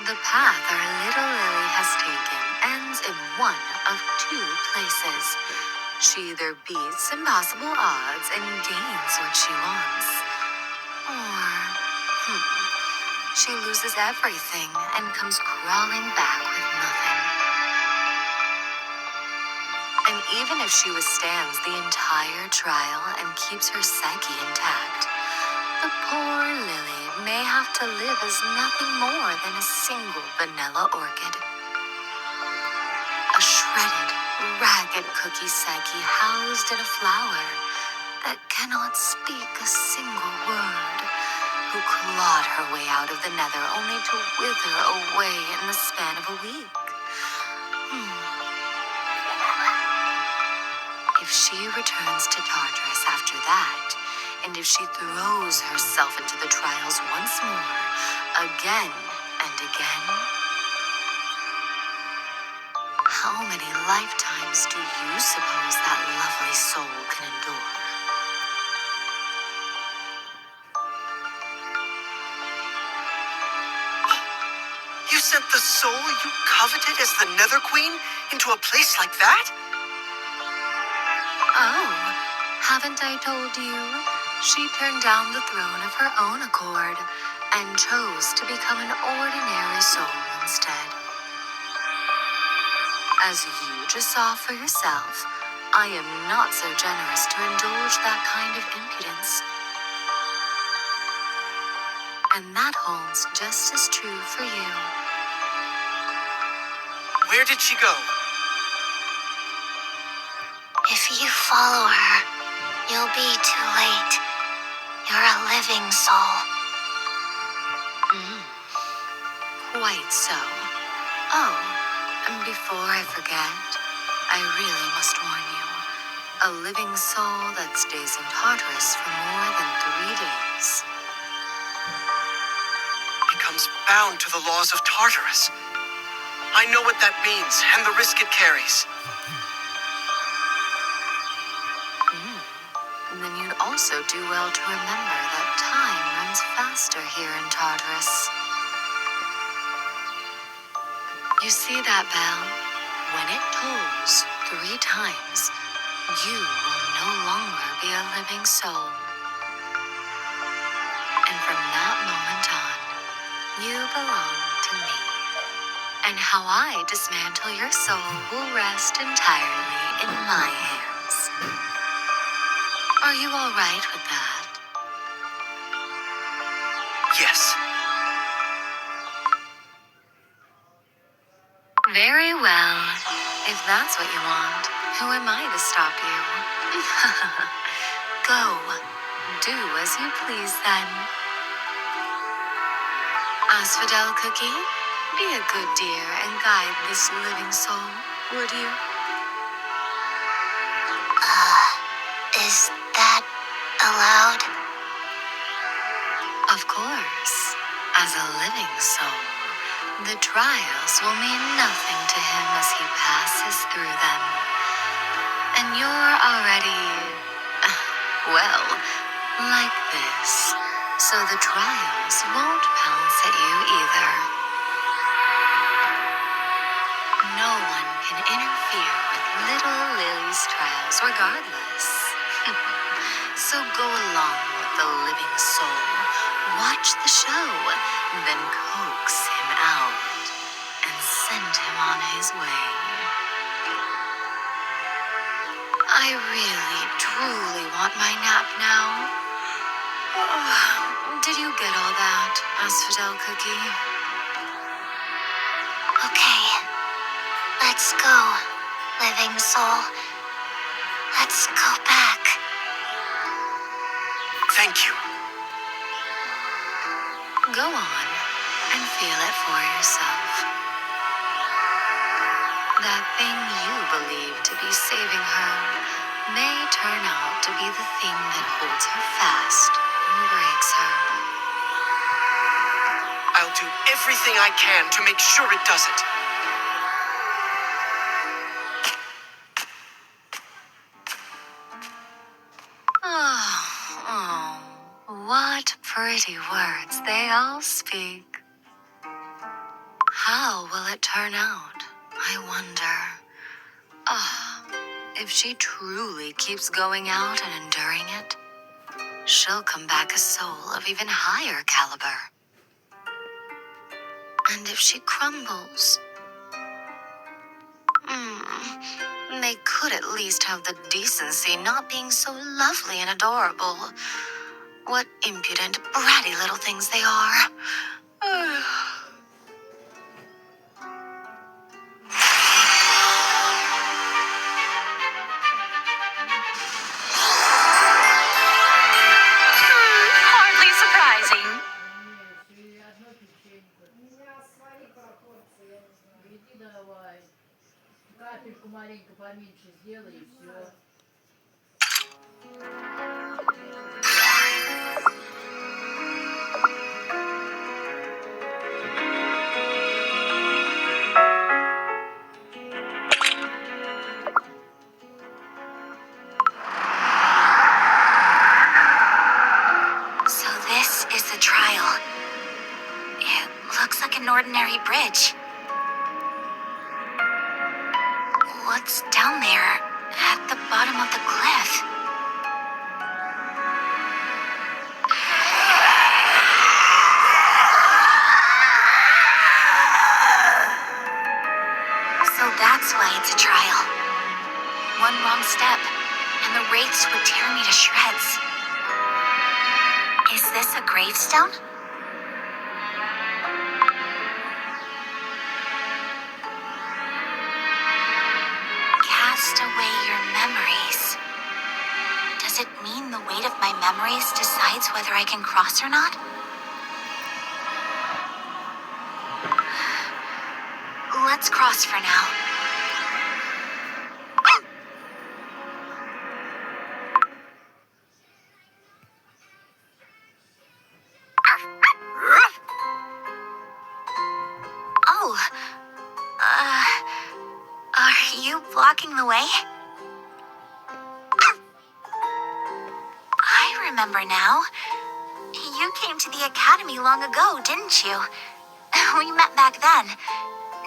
The path our little Lily has taken ends in one of two places. She either beats impossible odds and gains what she wants, or she loses everything and comes crawling back with nothing. And even if she withstands the entire trial and keeps her psyche intact, the poor Lily may have to live as nothing more than a single vanilla orchid. A shredded, ragged cookie psyche housed in a flower that cannot speak a single word, who clawed her way out of the nether only to wither away in the span of a week. If she returns to Tartarus after that, and if she throws herself into the trials once more, again and again, how many lifetimes do you suppose that lovely soul can endure? You sent the soul you coveted as the Nether Queen into a place like that? Oh, haven't I told you? She turned down the throne of her own accord and chose to become an ordinary soul instead. As you just saw for yourself, I am not so generous to indulge that kind of impudence. And that holds just as true for you. Where did she go? If you follow her, you'll be too late. You're a living soul. Quite so. Oh, and before I forget, I really must warn you. A living soul that stays in Tartarus for more than 3 days. Becomes bound to the laws of Tartarus. I know what that means and the risk it carries. Then you'd also do well to remember that time runs faster here in Tartarus. You see that bell? When it tolls 3 times, you will no longer be a living soul. And from that moment on, you belong to me. And how I dismantle your soul will rest entirely in my hands. Are you all right with that? Yes. Very well. If that's what you want, who am I to stop you? Go. Do as you please then. Asphodel Cookie, be a good dear and guide this living soul, would you? Is that allowed? Of course. As a living soul, the trials will mean nothing to him as he passes through them. And you're already, well, like this. So the trials won't pounce at you either. No one can interfere with little Lily's trials regardless. So go along with the living soul, watch the show, then coax him out and send him on his way. I really, truly want my nap now. Did you get all that, Asphodel Cookie? Okay, let's go, living soul. Let's go back. Thank you. Go on and feel it for yourself. That thing you believe to be saving her may turn out to be the thing that holds her fast and breaks her. I'll do everything I can to make sure it doesn't. Oh, what pretty words they all speak. How will it turn out, I wonder? If she truly keeps going out and enduring it, she'll come back a soul of even higher caliber. And if she crumbles, they could at least have the decency not being so lovely and adorable. What impudent, bratty little things they are. Hardly surprising. И одно печенько. У меня свои пропорции, я не знаю. Иди давай. Капельку маленько поменьше сделай и все. So this is the trial. It looks like an ordinary bridge. What's down there at the bottom of the cliff? So that's why it's a trial. One wrong step, and the wraiths would tear me to shreds. Is this a gravestone? Cast away your memories. Does it mean the weight of my memories decides whether I can cross or not? Let's cross for now. Oh, are you blocking the way? I remember now. You came to the academy long ago, didn't you? We met back then.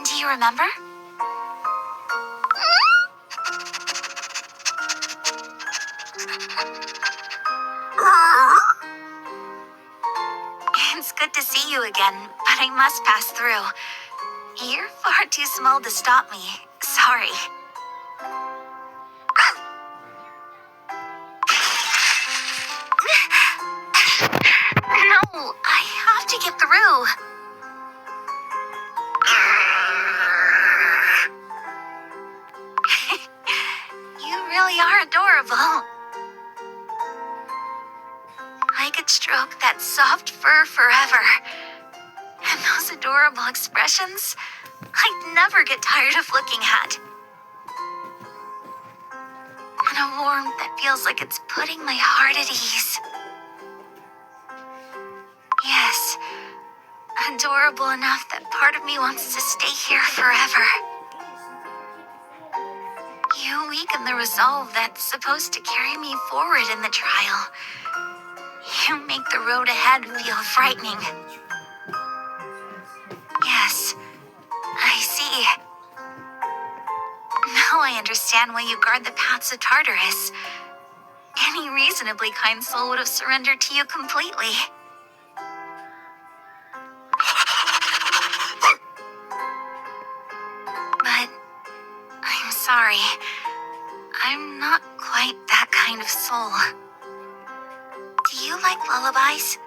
Do you remember? It's good to see you again, but I must pass through. You're far too small to stop me. Sorry. No, I have to get through. You really are adorable. I could stroke that soft fur forever. And those adorable expressions, I'd never get tired of looking at. And a warmth that feels like it's putting my heart at ease. Yes, adorable enough that part of me wants to stay here forever. You weaken the resolve that's supposed to carry me forward in the trial. You make the road ahead feel frightening. Yes, I see. Now I understand why you guard the paths of Tartarus. Any reasonably kind soul would have surrendered to you completely. sorry. I'm not quite that kind of soul. Do you like lullabies?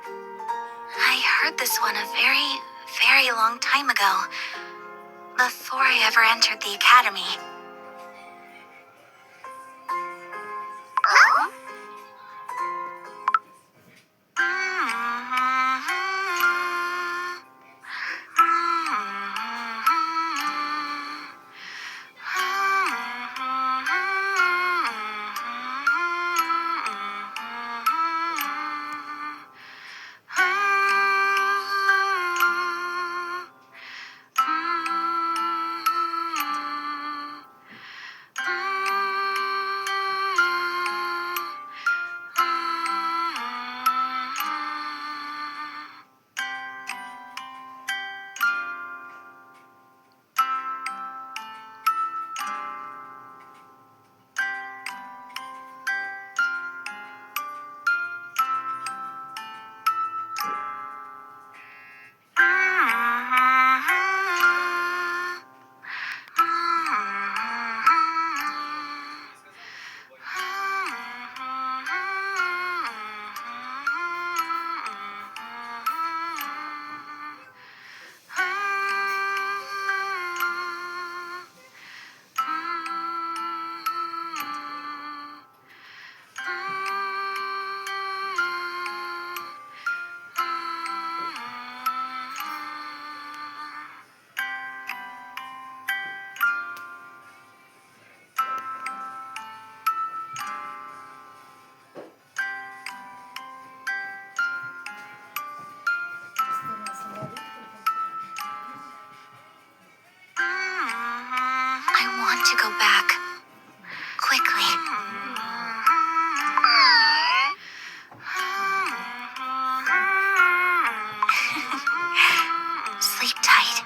I heard this one a very, very long time ago, before I ever entered the academy. I want to go back. Quickly. Sleep tight.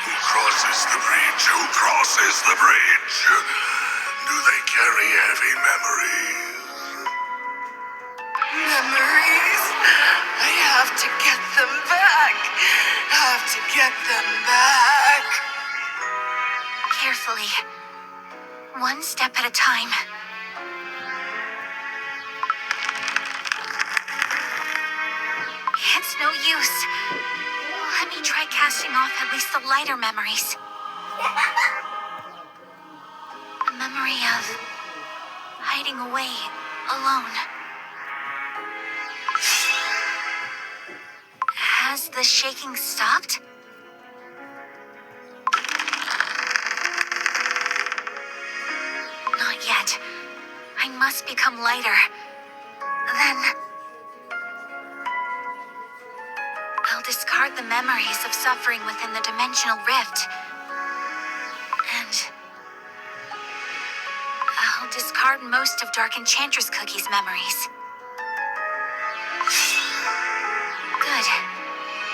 Who crosses the bridge? Who crosses the bridge? Do they carry heavy memories? Memories? I have to get them back. Have to get them back. Carefully. One step at a time. It's no use. Let me try casting off at least the lighter memories. A memory of hiding away alone. Has the shaking stopped? Not yet. I must become lighter. Then I'll discard the memories of suffering within the dimensional rift. And I'll discard most of Dark Enchantress Cookie's memories. Good.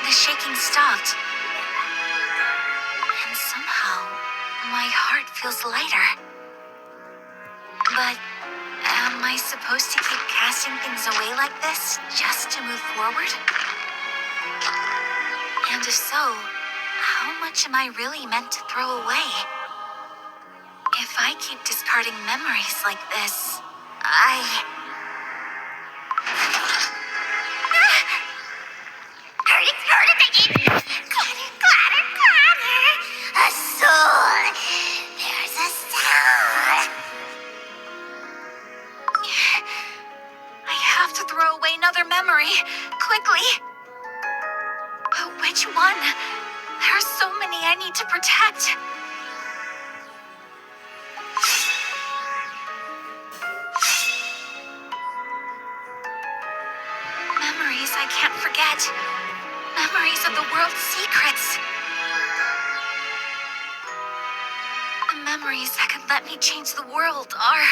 The shaking stopped. And somehow, my heart feels lighter. But am I supposed to keep casting things away like this just to move forward? And if so, how much am I really meant to throw away? If I keep discarding memories like this, A soul. There's a soul. I have to throw away another memory. Quickly. But which one? There are so many I need to protect. Memories I can't forget. Memories of the world's secrets. The memories that could let me change the world are...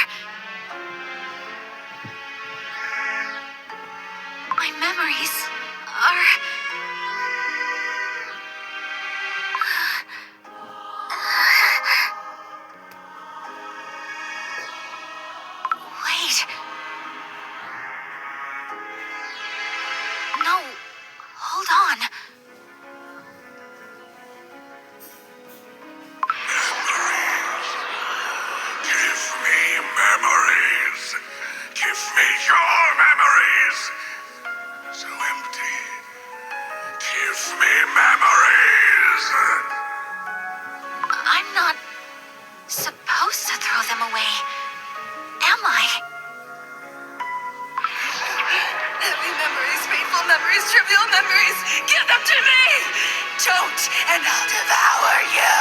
My memories are... and I'll devour you.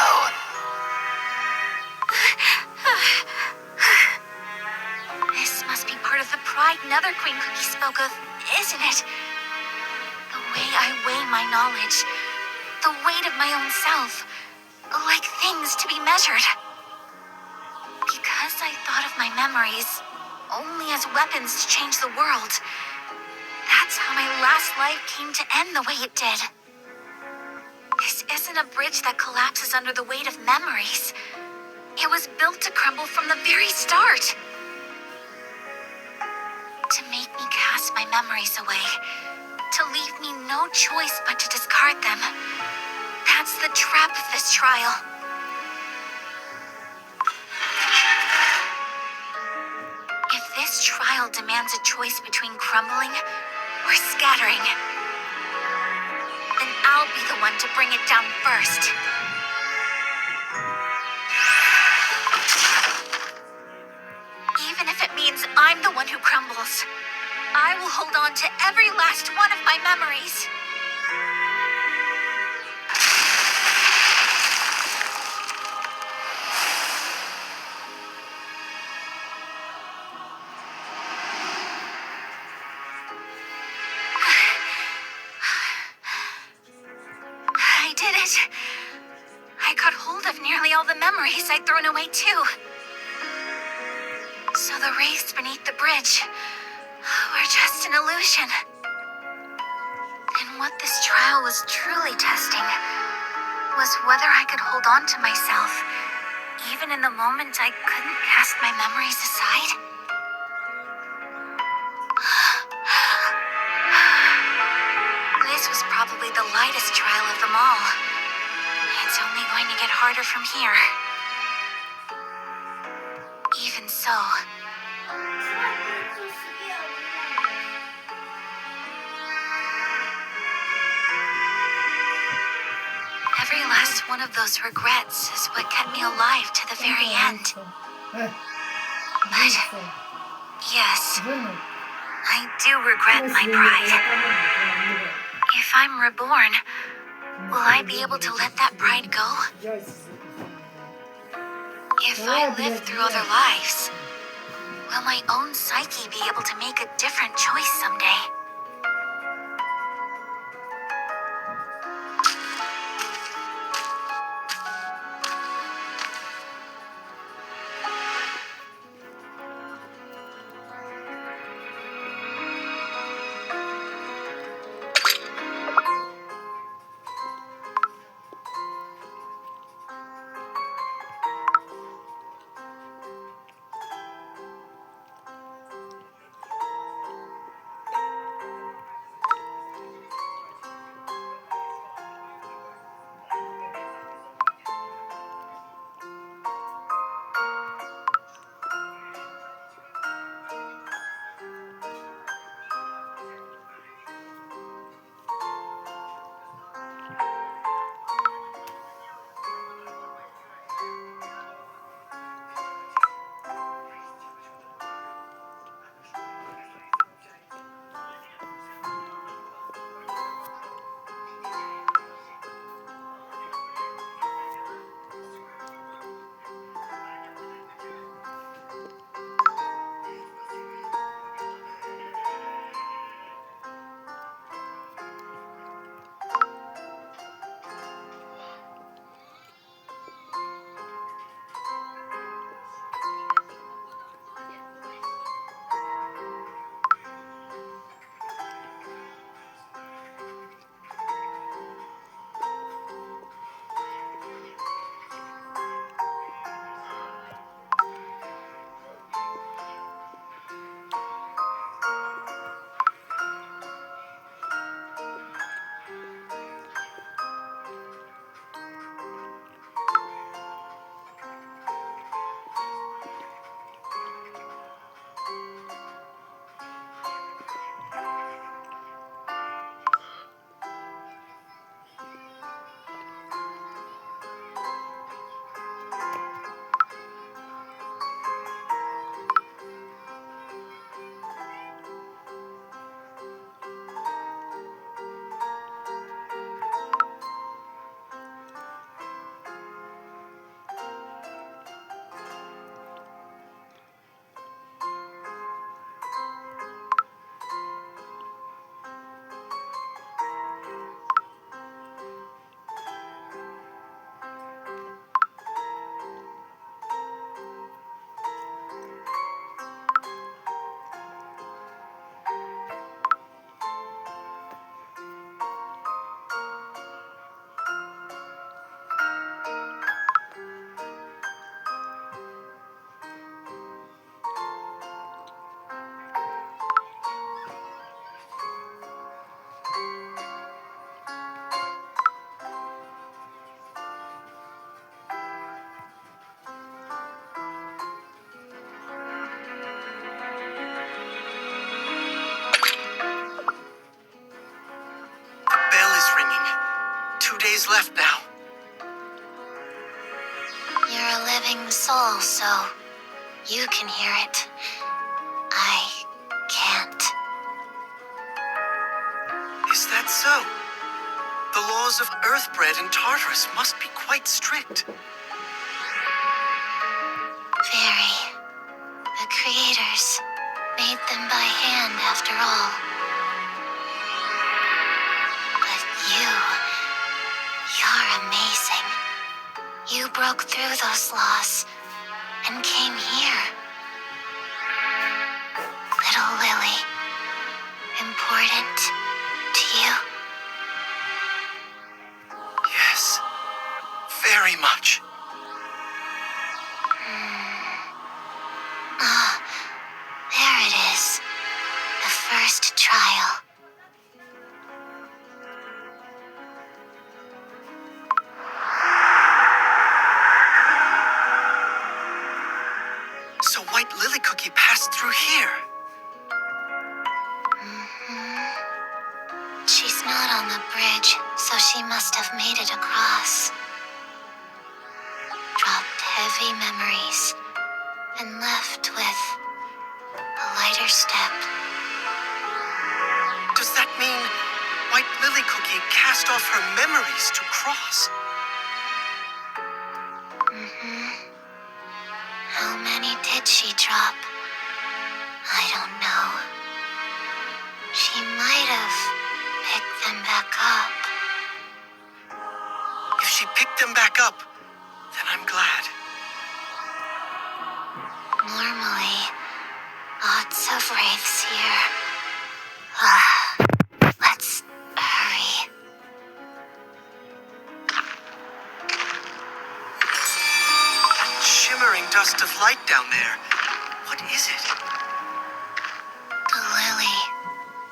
This must be part of the pride Nether Queen Cookie spoke of, isn't it? The way I weigh my knowledge, the weight of my own self, like things to be measured. Because I thought of my memories only as weapons to change the world, that's how my last life came to end the way it did. This isn't a bridge that collapses under the weight of memories. It was built to crumble from the very start. To make me cast my memories away. To leave me no choice but to discard them. That's the trap of this trial. If this trial demands a choice between crumbling or scattering, then I'll be the one to bring it down first. Even if it means I'm the one who crumbles, I will hold on to every last one of my memories. I did it. I got hold of nearly all the memories I'd thrown away too. So the wraiths beneath the bridge were just an illusion. And what this trial was truly testing was whether I could hold on to myself, even in the moment I couldn't cast my memories aside. This was probably the lightest trial of them all. It's only going to get harder from here. Even so, every last one of those regrets is what kept me alive to the very end. But, yes, I do regret my pride. If I'm reborn, will I be able to let that pride go? If I live through other lives, will my own psyche be able to make a different choice someday? living soul, so you can hear it. I can't. Is that so? The laws of Earthbred in Tartarus must be quite strict. Very. The creators made them by hand after all. But you're amazing. You broke through those laws and came here. Little Lily, important to you? Yes, very much. Ah, there it is. The first trial. So White Lily Cookie passed through here. She's not on the bridge, so she must have made it across. Dropped heavy memories and left with a lighter step. Does that mean White Lily Cookie cast off her memories to cross? How many did she drop? I don't know. She might have picked them back up. If she picked them back up, then I'm glad. Normally, lots of wraiths here. Let's hurry. That shimmering dust of light down there. What is it? The lily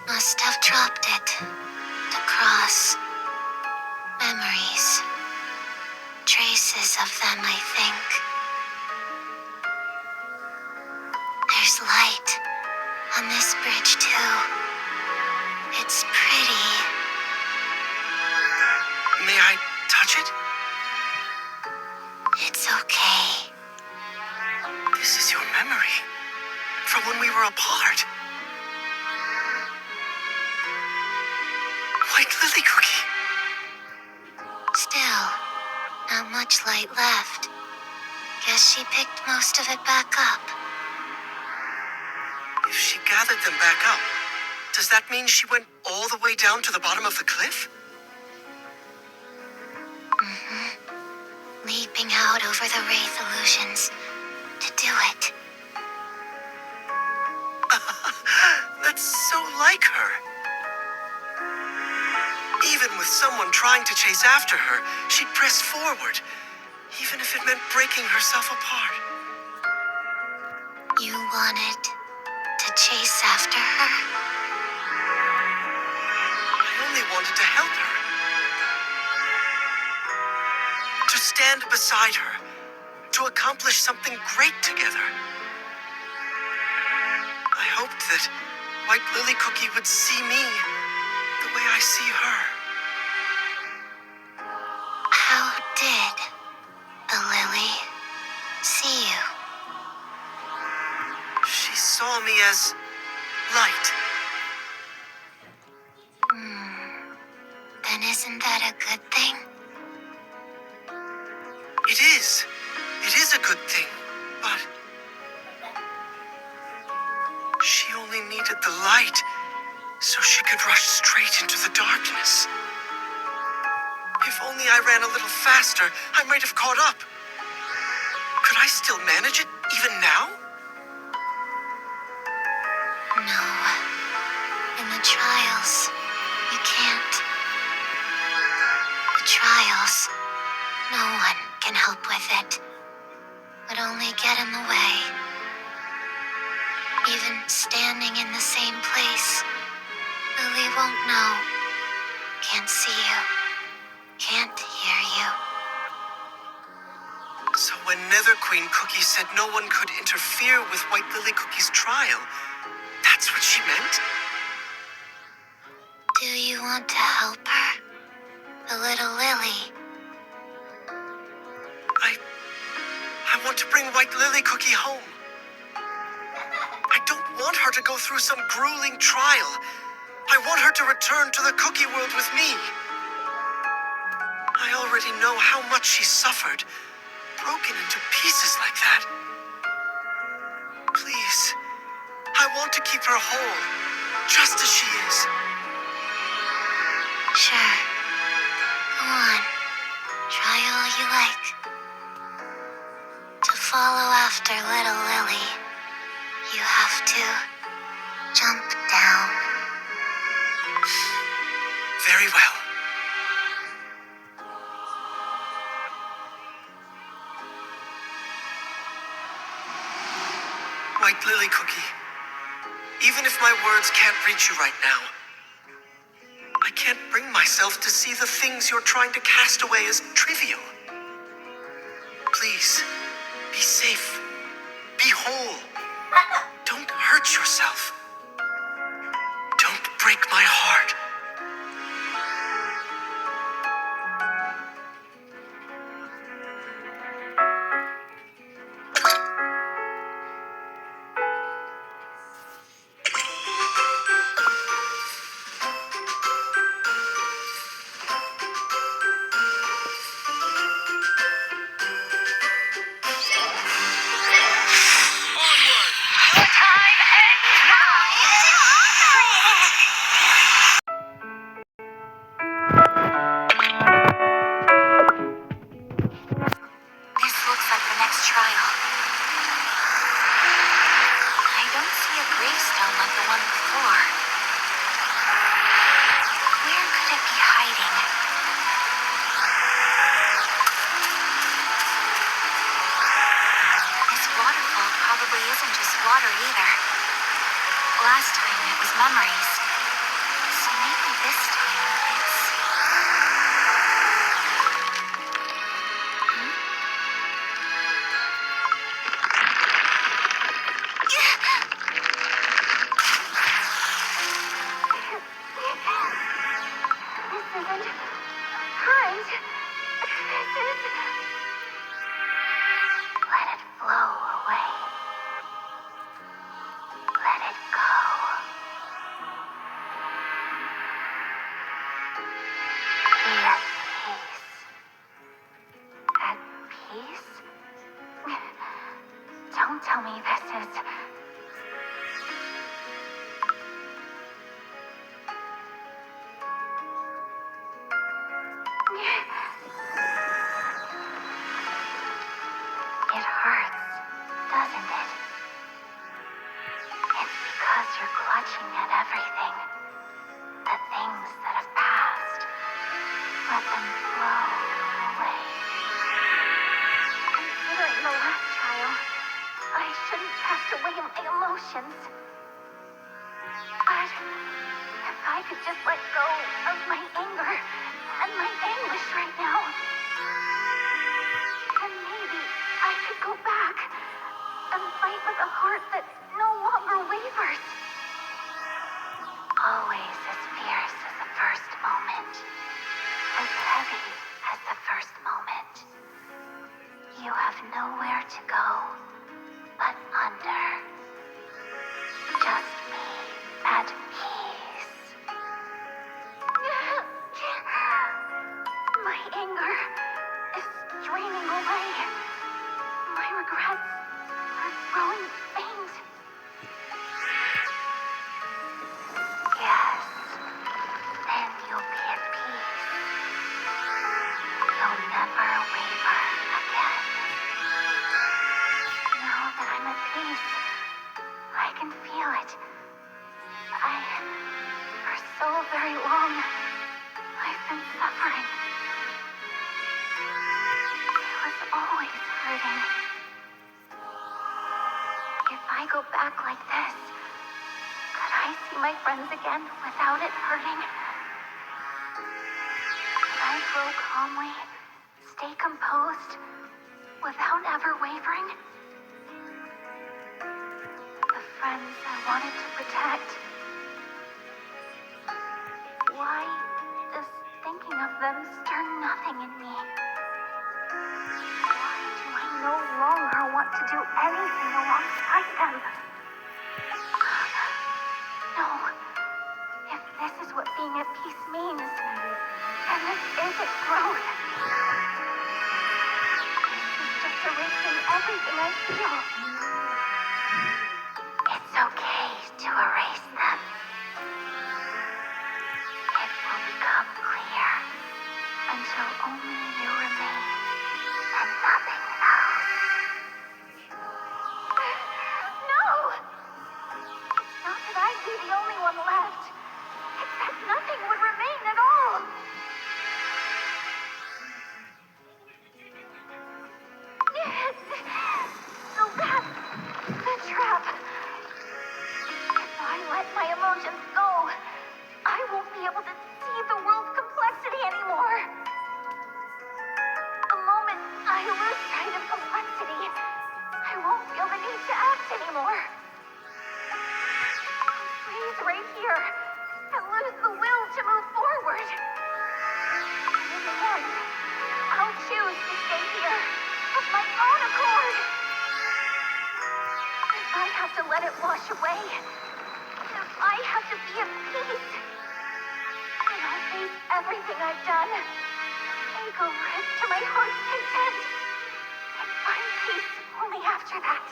must have dropped it to cross. Memories. Traces of them, I think. There's light on this bridge, too. It's pretty. May I touch it? It's okay. This is your memory. From when we were apart. White Lily Cookie. Still, not much light left. Guess she picked most of it back up. If she gathered them back up, does that mean she went all the way down to the bottom of the cliff? Leaping out over the wraith illusions to do it. That's so like her. Even with someone trying to chase after her, she'd press forward, even if it meant breaking herself apart. You wanted to chase after her? I only wanted to help her. To stand beside her. To accomplish something great together. I hoped that White Lily Cookie would see me the way I see her. How did the lily see you? She saw me as light. Then isn't that a good thing? It is. It is a good thing, but she only needed the light so she could rush straight into the darkness. If only I ran a little faster, I might have caught up. Could I still manage it even now? No. In the trials, you can't. The trials, no one can help with it. Would only get in the way. Even standing in the same place, Lily won't know. Can't see you. Can't hear you. So when Nether Queen Cookie said no one could interfere with White Lily Cookie's trial, that's what she meant? Do you want to help her? The little lily? I want to bring White Lily Cookie home. I don't want her to go through some grueling trial. I want her to return to the cookie world with me. I already know how much she suffered, broken into pieces like that. Please, I want to keep her whole, just as she is. Sure. Go on. Try all you like. To follow after little Lily, you have to jump down. Very well. White Lily Cookie, even if my words can't reach you right now, I can't bring myself to see the things you're trying to cast away as trivial. Please, be safe. Be whole. Don't hurt yourself. Don't break my heart. This looks like the next trial. I don't see a gravestone like the one before. Where could it be hiding? This waterfall probably isn't just water either. Last time it was memories. So maybe this time it's... Let it flow away. Let it go. Be at peace. At peace? Don't tell me this is... It hurts, doesn't it? It's because you're clutching at everything. The things that have passed. Let them flow away. Considering the last trial, I shouldn't cast away my emotions. But if I could just let go of my anger and my anguish right now, then maybe I could go back and fight with a heart that no longer wavers. Always as fierce as the first moment, as heavy as the first moment. You have nowhere to go but under. Just me at peace. My anger is draining away. My regrets are growing faint. Yes, then you'll be at peace. You'll never waver again. Now that I'm at peace, I can feel it. For so very long, I've been suffering. I was always hurting. If I go back like this, could I see my friends again without it hurting? Could I grow calmly, stay composed, without ever wavering? The friends I wanted to protect. Why does thinking of them stir nothing in me? Why do I no longer anything alongside them. No. If this is what being at peace means, then this isn't growth. This is just erasing everything I feel. It's okay to erase them. It will become clear until only you remain and nothing else. No! It's not that I'd be the only one left. It's that nothing would remain at all. So that's the trap. If I let my emotions go, I won't be able to see the world's complexity anymore. The moment I lose sight of complexity, I won't feel the need to act anymore. I'll freeze right here and lose the will to move forward. And in the end, I'll choose to stay here of my own accord. If I have to let it wash away, if I have to be at peace, then I'll face everything I've done, take over it to my heart's content, and find peace only after that.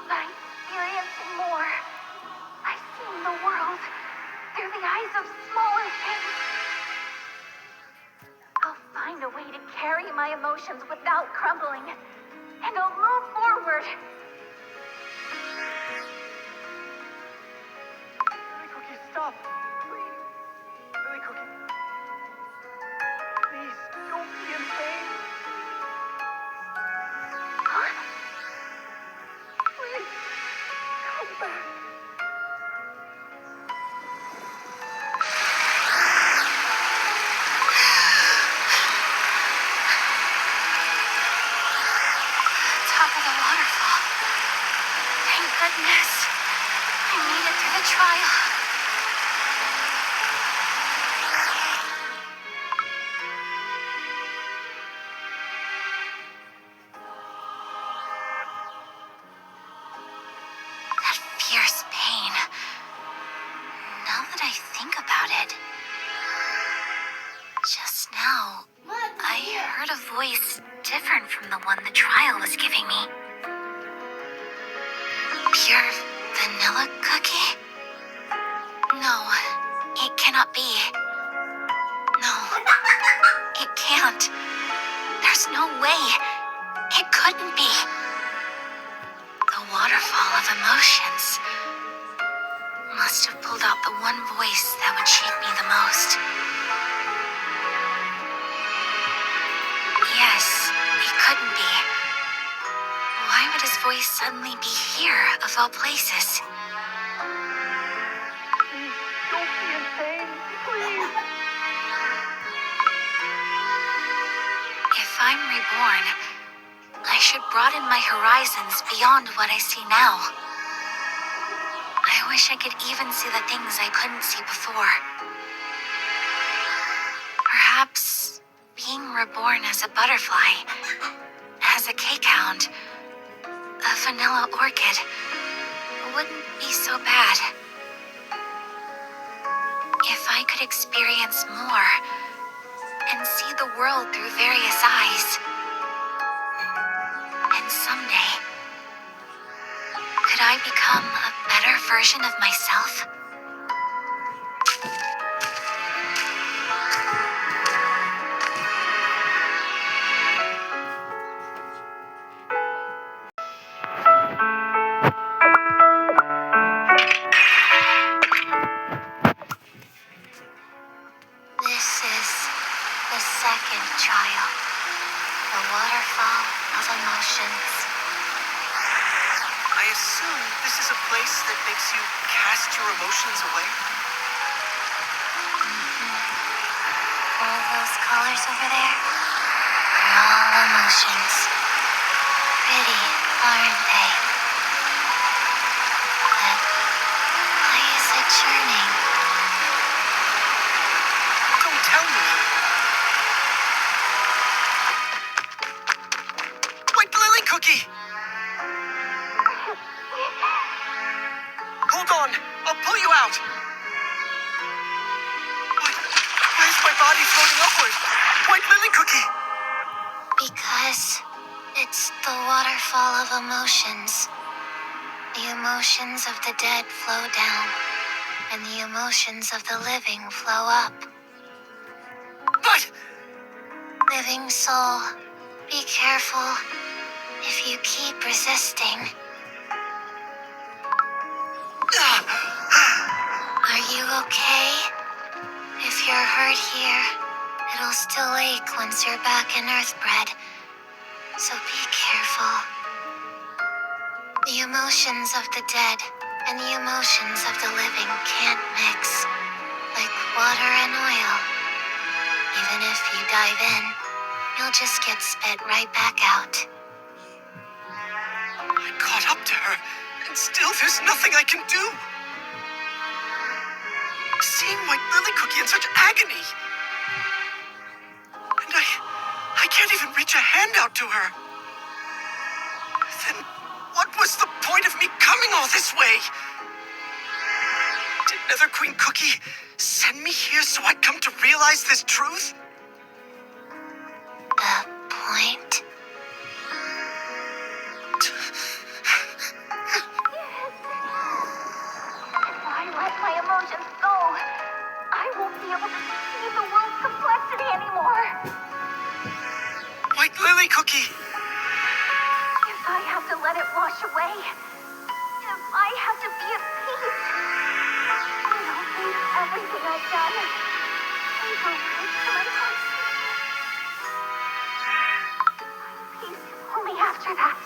By experiencing more, by seeing the world through the eyes of smaller things, I'll find a way to carry my emotions without crumbling, and I'll move forward. Cookie, stop. Please. Really, Cookie. Please, don't be in pain. Huh? Please, come back. Top of the waterfall. Thank goodness. I made it through the trial. That fierce pain. Now that I think about it, just now, I heard a voice different from the one the trial was giving me. Pure vanilla cookie? No, it cannot be. No, it can't. There's no way. It couldn't be. The waterfall of emotions must have pulled out the one voice that would shake me the most. Yes, it couldn't be. Why would his voice suddenly be here, of all places? Please, don't be in pain. Please. If I'm reborn, I should broaden my horizons beyond what I see now. I wish I could even see the things I couldn't see before. Perhaps being reborn as a butterfly, as a cake hound, a vanilla orchid, wouldn't be so bad. If I could experience more and see the world through various eyes, and someday, could I become a better version of myself? This is the second trial, the waterfall of emotions. I assume this is a place that makes you cast your emotions away? All those colors over there, they're all emotions. Pretty, aren't they? But why is it churning? Don't tell me. Wait, Cookie? Because it's the waterfall of emotions. The emotions of the dead flow down, and the emotions of the living flow up. But Living soul, be careful. If you keep resisting. Are you okay? If you're hurt here, it'll still ache once you're back in Earthbred. So be careful. The emotions of the dead and the emotions of the living can't mix. Like water and oil. Even if you dive in, you'll just get spit right back out. I caught up to her, and still there's nothing I can do. Seeing White Lily Cookie in such agony. And I can't even reach a hand out to her. Then what was the point of me coming all this way? Did Nether Queen Cookie send me here so I'd come to realize this truth? The point? If I let my emotions go, I won't be able to see the world's complexity anymore. White Lily Cookie! If I have to let it wash away, if I have to be at peace, then I'll face everything I've done and go right to my heart. Peace only after that.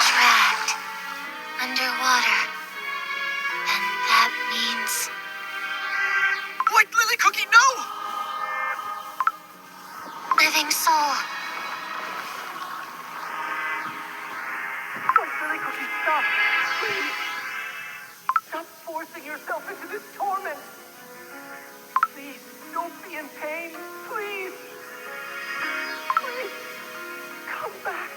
Trapped. Underwater. And that means White Lily Cookie, no! living soul. White Lily Cookie, stop! Please! Stop forcing yourself into this torment! Please, don't be in pain! Please! Please! Come back!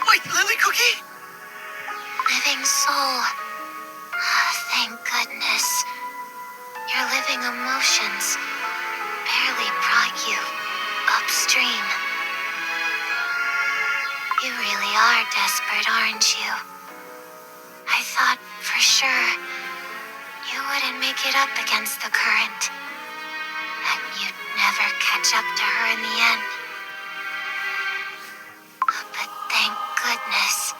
White Lily Cookie? Living soul. Thank goodness. Your living emotions barely brought you upstream. You really are desperate, aren't you? I thought for sure you wouldn't make it up against the current. And you'd never catch up to her in the end. But thank goodness.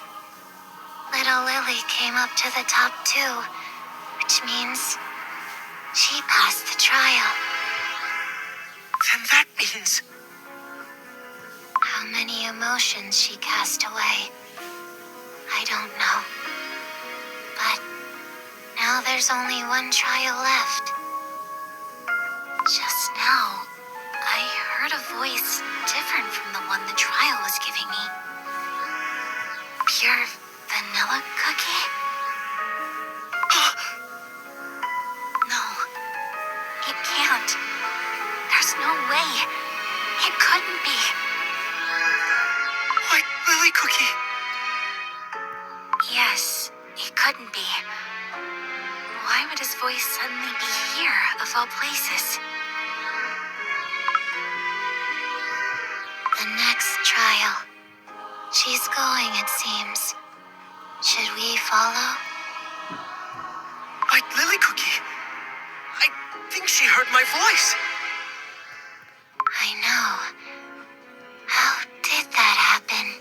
Little Lily came up to the top too, which means she passed the trial. Then that means... How many emotions she cast away, I don't know. But now there's only one trial left. Just now, I heard a voice different from the one the trial was giving me. Pure vanilla cookie? No, it can't. There's no way. It couldn't be. White Lily Cookie! Yes, it couldn't be. Why would his voice suddenly be here, of all places? The next trial. She's going, it seems. Should we follow? White Lily Cookie! I think she heard my voice. I know. How did that happen?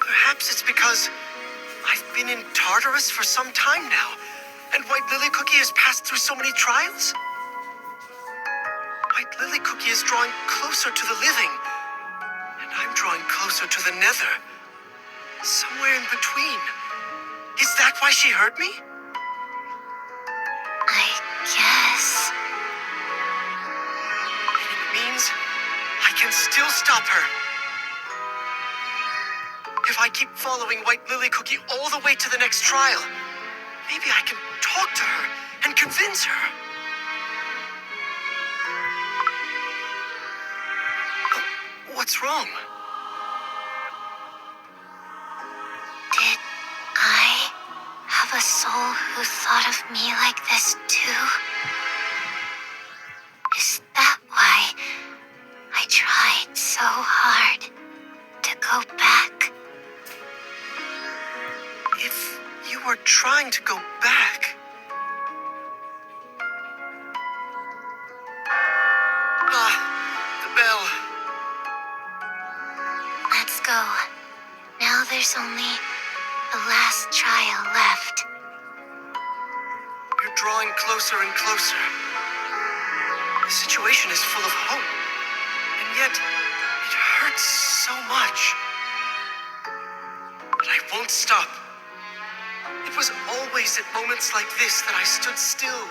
Perhaps it's because I've been in Tartarus for some time now, and White Lily Cookie has passed through so many trials. White Lily Cookie is drawing closer to the living, and I'm drawing closer to the nether. Somewhere in between. Is that why she heard me? I guess. And it means I can still stop her. If I keep following White Lily Cookie all the way to the next trial, maybe I can talk to her and convince her. What's wrong? soul who thought of me like this too? Is that why I tried so hard to go back? If you were trying to go back... the bell. Let's go. Now there's only the last trial left. You're drawing closer and closer. The situation is full of hope, and yet it hurts so much. But I won't stop. It was always at moments like this that I stood still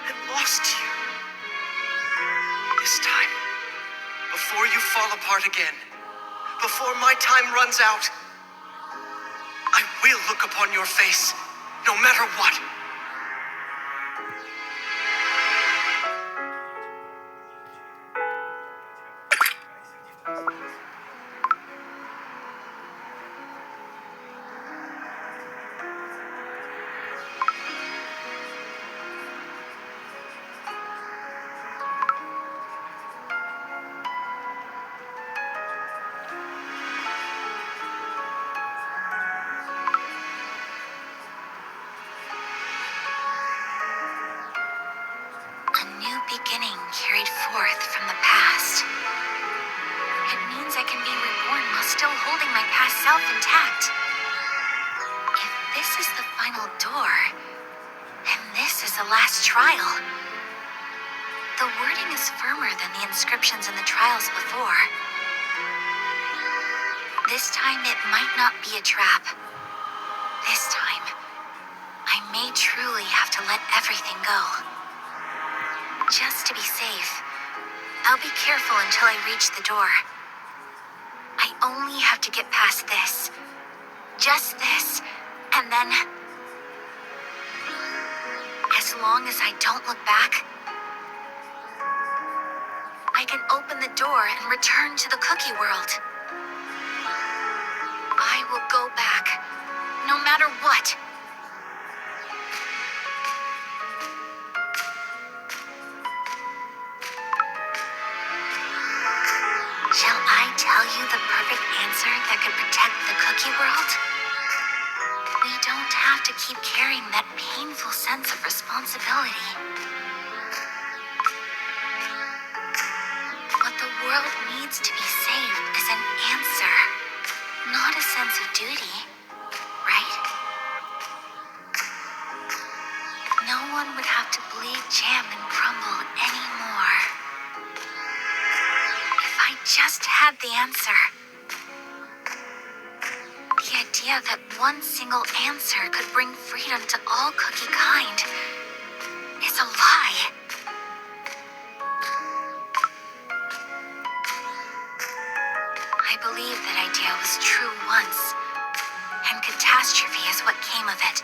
and lost you. This time, before you fall apart again, before my time runs out, I will look upon your face, no matter what. A new beginning carried forth from the past. It means I can be reborn while still holding my past self intact. If this is the final door, and this is the last trial, the wording is firmer than the inscriptions in the trials before. This time it might not be a trap. This time, I may truly have to let everything go. Just to be safe, I'll be careful until I reach the door. I only have to get past this. Just this, and then... As long as I don't look back, I can open the door and return to the cookie world. I will go back, no matter what. Shall I tell you the perfect answer that could protect the cookie world? We don't have to keep carrying that painful sense of responsibility. What the world needs to be saved is an answer, not a sense of duty, right? No one would have to bleed jam and crumble anymore. If I just had the answer. The idea that one single answer could bring freedom to all cookie kind is a lie. I believe that idea was true once, and catastrophe is what came of it.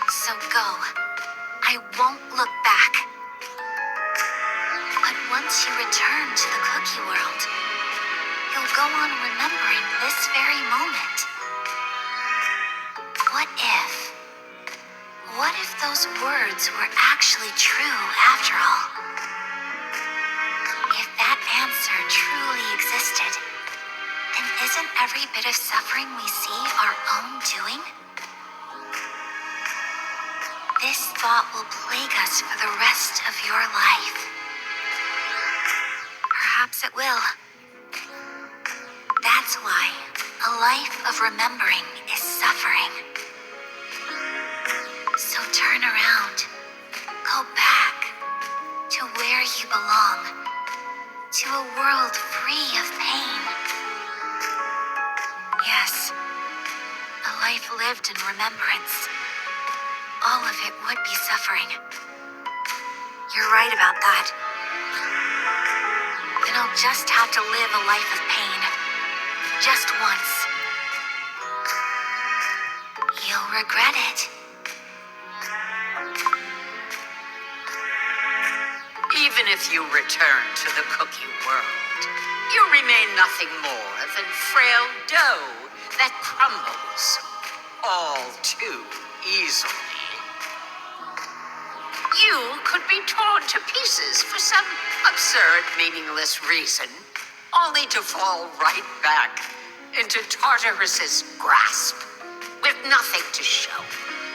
So go. I won't look back. But once you return to the cookie world, you'll go on remembering this very moment. What if those words were actually true after all? If that answer truly existed, then isn't every bit of suffering we see our own doing? This thought will plague us for the rest of your life. Perhaps it will. That's why a life of remembering is suffering. So turn around. Go back to where you belong. To a world free of pain. Yes, a life lived in remembrance. All of it would be suffering. You're right about that. Then I'll just have to live a life of pain. Just once. You'll regret it. Even if you return to the cookie world, you remain nothing more than frail dough that crumbles. all too easily. You could be torn to pieces for some absurd, meaningless reason, only to fall right back into Tartarus's grasp, with nothing to show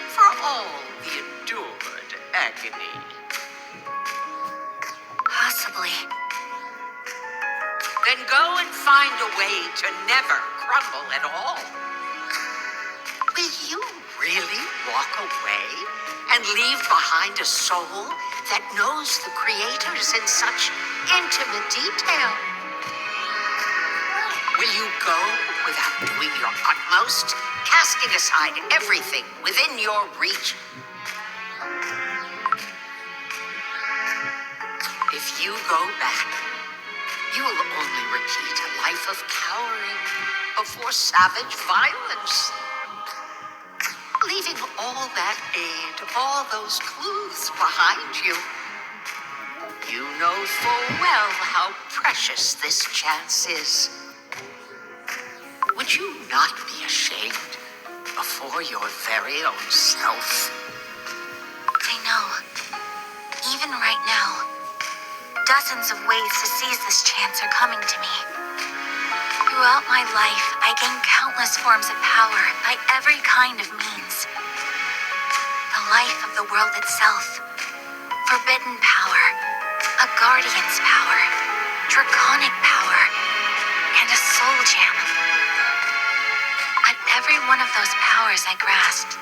for all the endured agony. Possibly. Then go and find a way to never crumble at all. Will you really walk away and leave behind a soul that knows the creators in such intimate detail? Will you go without doing your utmost, casting aside everything within your reach? If you go back, you will only repeat a life of cowering before savage violence, leaving all that aid, all those clues behind you. You know full well how precious this chance is. Would you not be ashamed before your very own self? I know. Even right now, dozens of ways to seize this chance are coming to me. Throughout my life, I gained countless forms of power by every kind of means. The life of the world itself, forbidden power, a guardian's power, draconic power, and a soul gem. But every one of those powers I grasped,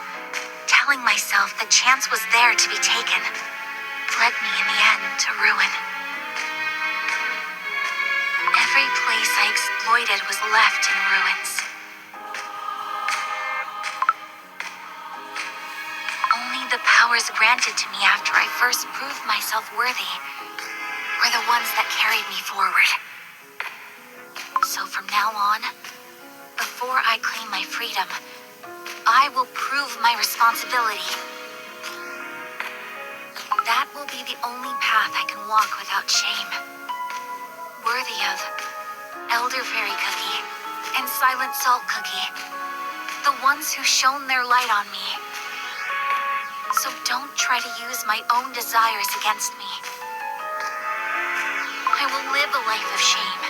telling myself the chance was there to be taken, led me in the end to ruin. Every place I exploited was left in ruins. Only the powers granted to me after I first proved myself worthy were the ones that carried me forward. So from now on, before I claim my freedom, I will prove my responsibility. That will be the only path I can walk without shame. Worthy of Elderberry Cookie and Silent Salt Cookie, the ones who shone their light on me. So don't try to use my own desires against me. I will live a life of shame.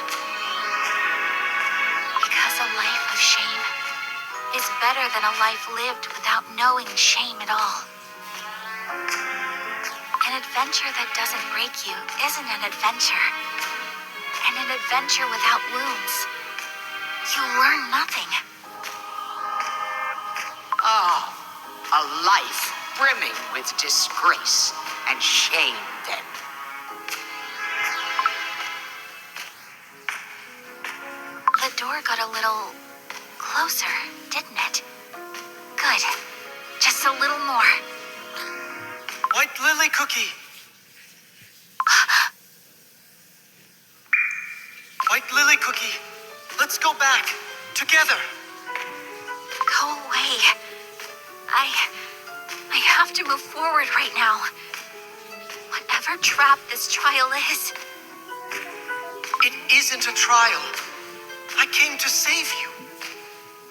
Because a life of shame is better than a life lived without knowing shame at all. An adventure that doesn't break you isn't an adventure. And an adventure without wounds, you learn nothing. Ah, a life brimming with disgrace and shame, then. The door got a little closer, didn't it? Good. Just a little more. White Lily Cookie! White Lily Cookie, let's go back. Together. Go away. I have to move forward right now. Whatever trap this trial is. It isn't a trial. I came to save you.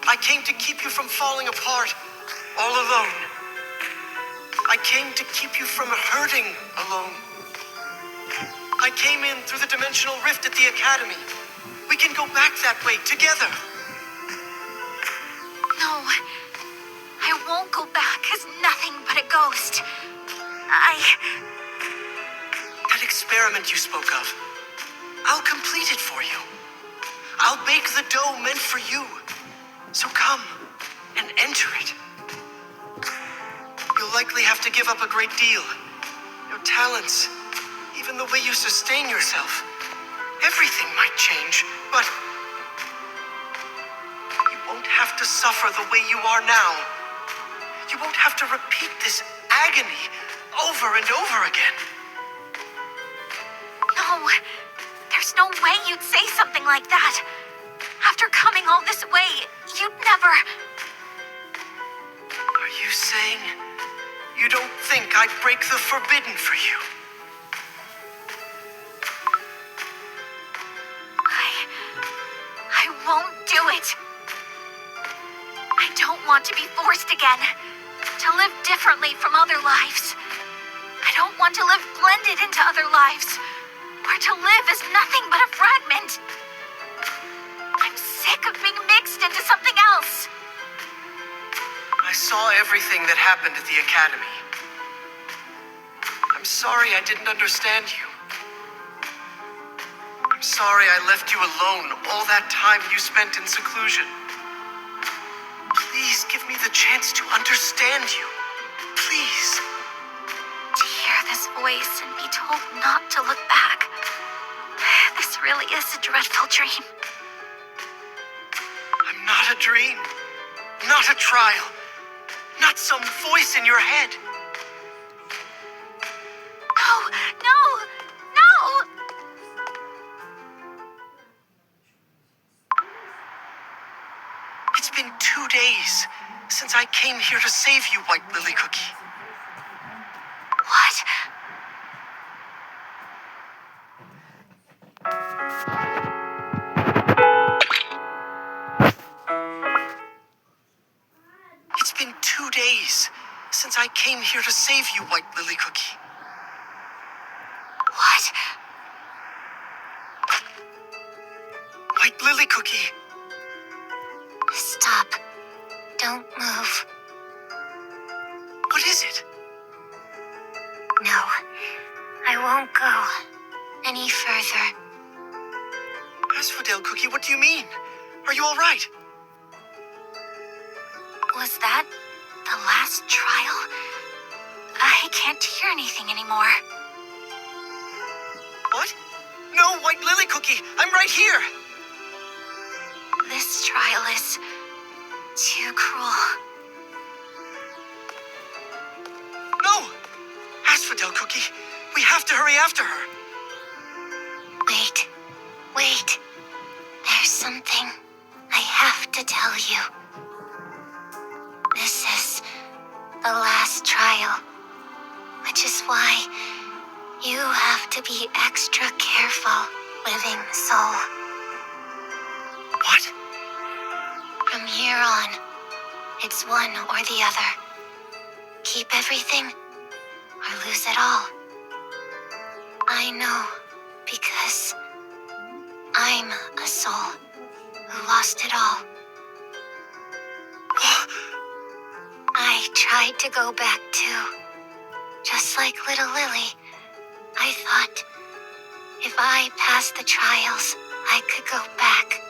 I came to keep you from falling apart all alone. I came to keep you from hurting alone. I came in through the dimensional rift at the academy. We can go back that way together. No, I won't go back as nothing but a ghost. That experiment you spoke of, I'll complete it for you. I'll bake the dough meant for you. So come and enter it. You'll likely have to give up a great deal. Your talents, even the way you sustain yourself. Everything might change, but you won't have to suffer the way you are now. You won't have to repeat this agony over and over again. No, there's no way you'd say something like that. After coming all this way, you'd never... Are you saying you don't think I'd break the forbidden for you? I won't do it. I don't want to be forced again. To live differently from other lives. I don't want to live blended into other lives. Or to live as nothing but a fragment. I'm sick of being mixed into something else. I saw everything that happened at the academy. I'm sorry I didn't understand you. I'm sorry I left you alone all that time you spent in seclusion. Please give me the chance to understand you. Please. To hear this voice and be told not to look back. This really is a dreadful dream. I'm not a dream. Not a trial. Not some voice in your head. No, no, no! It's been 2 days since I came here to save you, White Lily Cookie. What? It's been 2 days since I came here to save you, White Lily Cookie. What? White Lily Cookie. Stop. Don't move. What is it? No, I won't go any further. Asphodel Cookie, what do you mean? Are you all right? Was that the last trial? I can't hear anything anymore. What? No, White Lily Cookie, I'm right here. This trial is too cruel. No! Asphodel Cookie, we have to hurry after her. Wait. There's something I have to tell you. This is the last trial, which is why you have to be extra careful, living soul. What? From here on, it's one or the other. Keep everything or lose it all. I know, because I'm a soul who lost it all. I tried to go back too. Just like little Lily, I thought if I passed the trials, I could go back.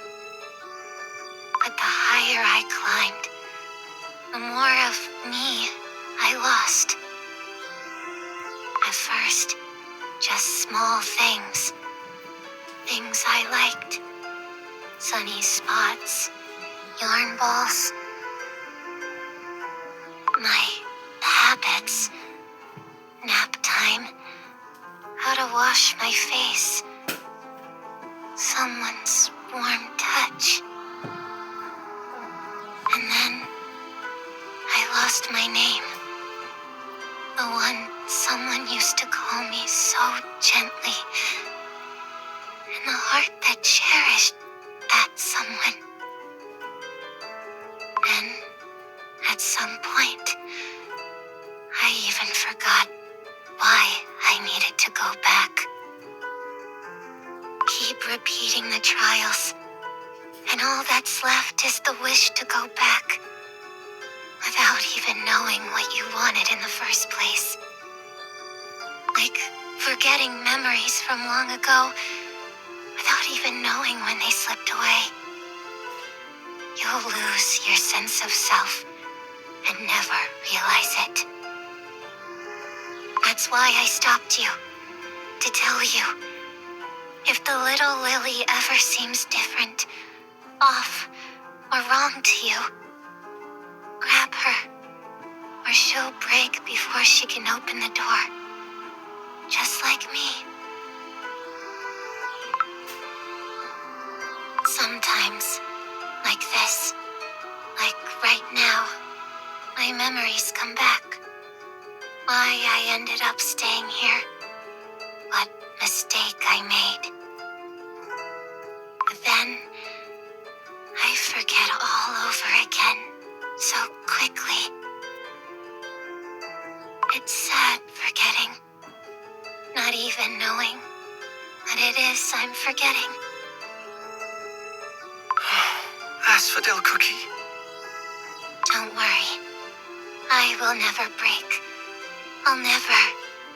But the higher I climbed, the more of me I lost. At first, just small things. Things I liked. Sunny spots, yarn balls. My habits. Nap time. How to wash my face. Someone's warm touch. And then I lost my name. The one someone used to call me so gently. And the heart that cherished that someone. And at some point, I even forgot why I needed to go back. Keep repeating the trials, and all that's left is the wish to go back, without even knowing what you wanted in the first place. Like forgetting memories from long ago, without even knowing when they slipped away. You'll lose your sense of self and never realize it. That's why I stopped you, to tell you, if the little Lily ever seems different, off, or wrong to you, grab her, or she'll break before she can open the door, just like me. Sometimes, like this, like right now, my memories come back. Why I ended up staying here. What mistake I made. But then, I forget all over again, so quickly. It's sad forgetting, not even knowing what it is I'm forgetting. Asphodel Cookie. Don't worry, I will never break. I'll never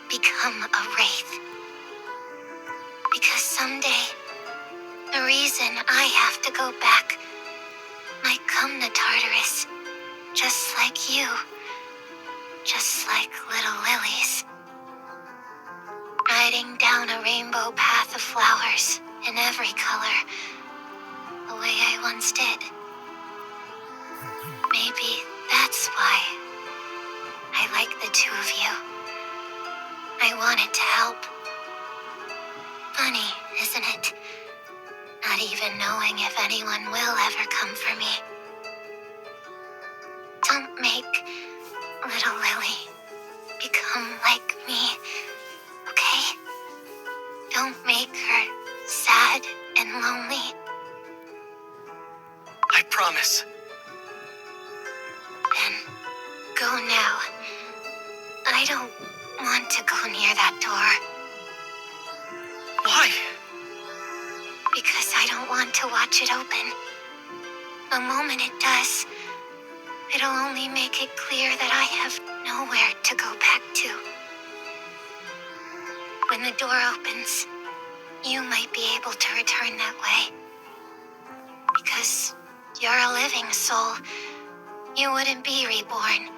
become a wraith. Because someday, the reason I have to go back might come to Tartarus, just like you, just like little lilies. Riding down a rainbow path of flowers in every color, the way I once did. Maybe that's why I like the two of you. I wanted to help. Funny, isn't it? Not even knowing if anyone will ever come for me. Don't make little Lily become like me, okay? Don't make her sad and lonely. I promise. Then go now. I don't want to go near that door. Why? Because I don't want to watch it open. The moment it does, it'll only make it clear that I have nowhere to go back to. When the door opens, you might be able to return that way. Because you're a living soul, you wouldn't be reborn.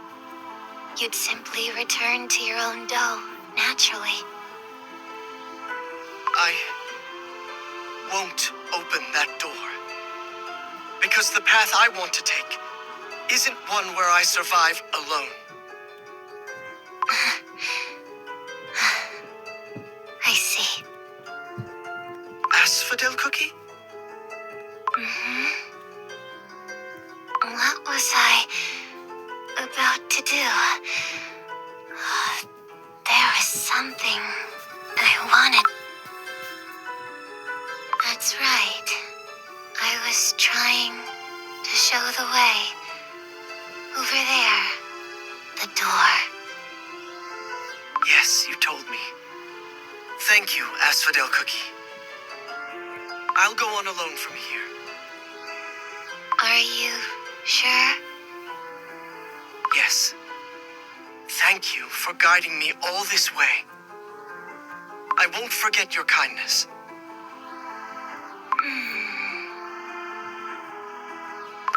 You'd simply return to your own dough, naturally. I won't open that door. Because the path I want to take isn't one where I survive alone. I see. Asphodel Cookie? What was I about to do? There was something I wanted. That's right. I was trying to show the way. Over there. The door. Yes, you told me. Thank you, Asphodel Cookie. I'll go on alone from here. Are you sure? Yes. Thank you for guiding me all this way. I won't forget your kindness.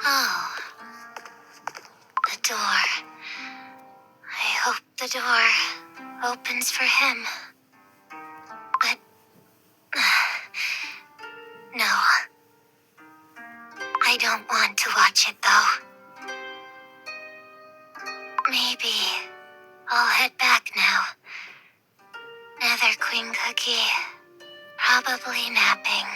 Oh. The door. I hope the door opens for him. But... no. I don't want to watch it, though. Maybe I'll head back now. Nether Queen Cookie, probably napping.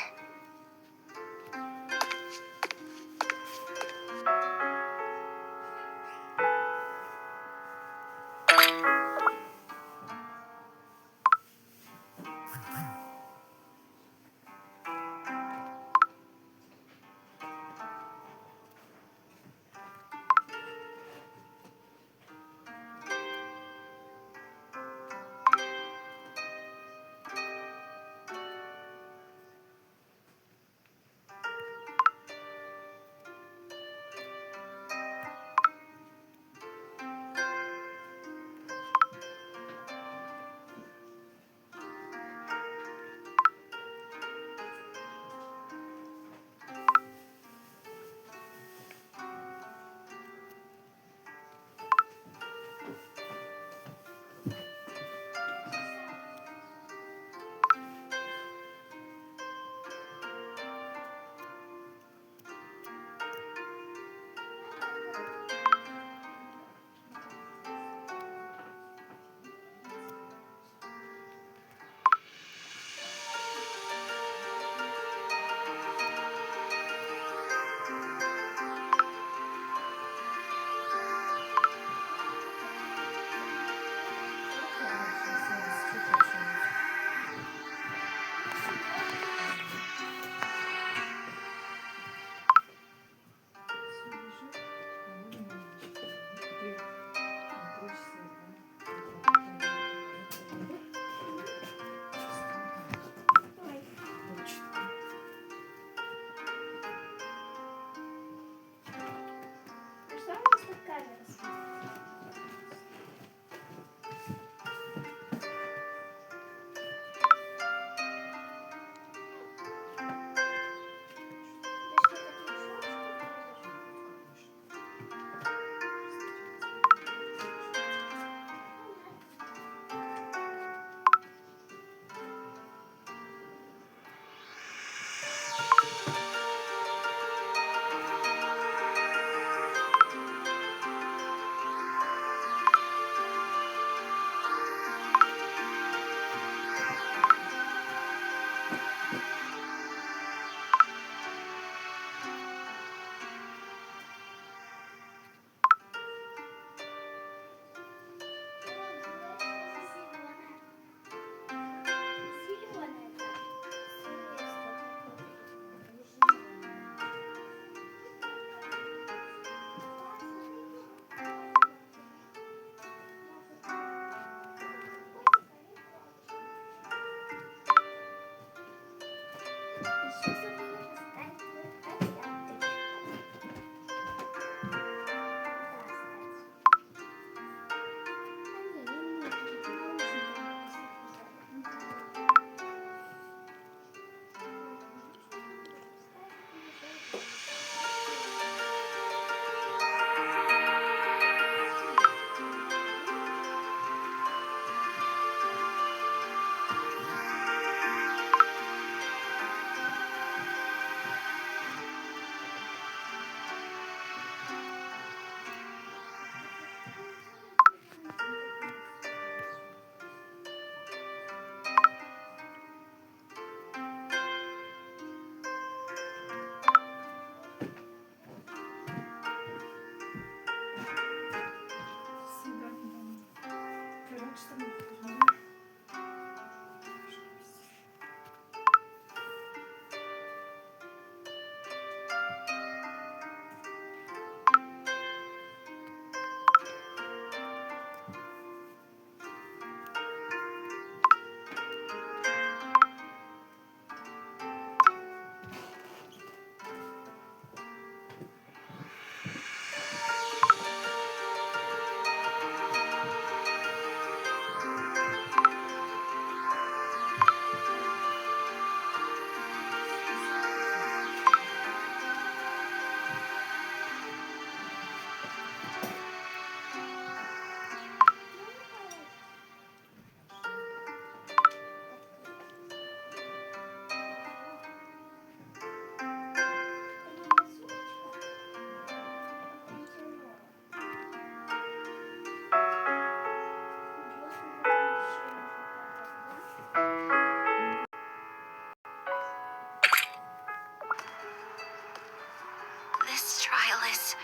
This trial is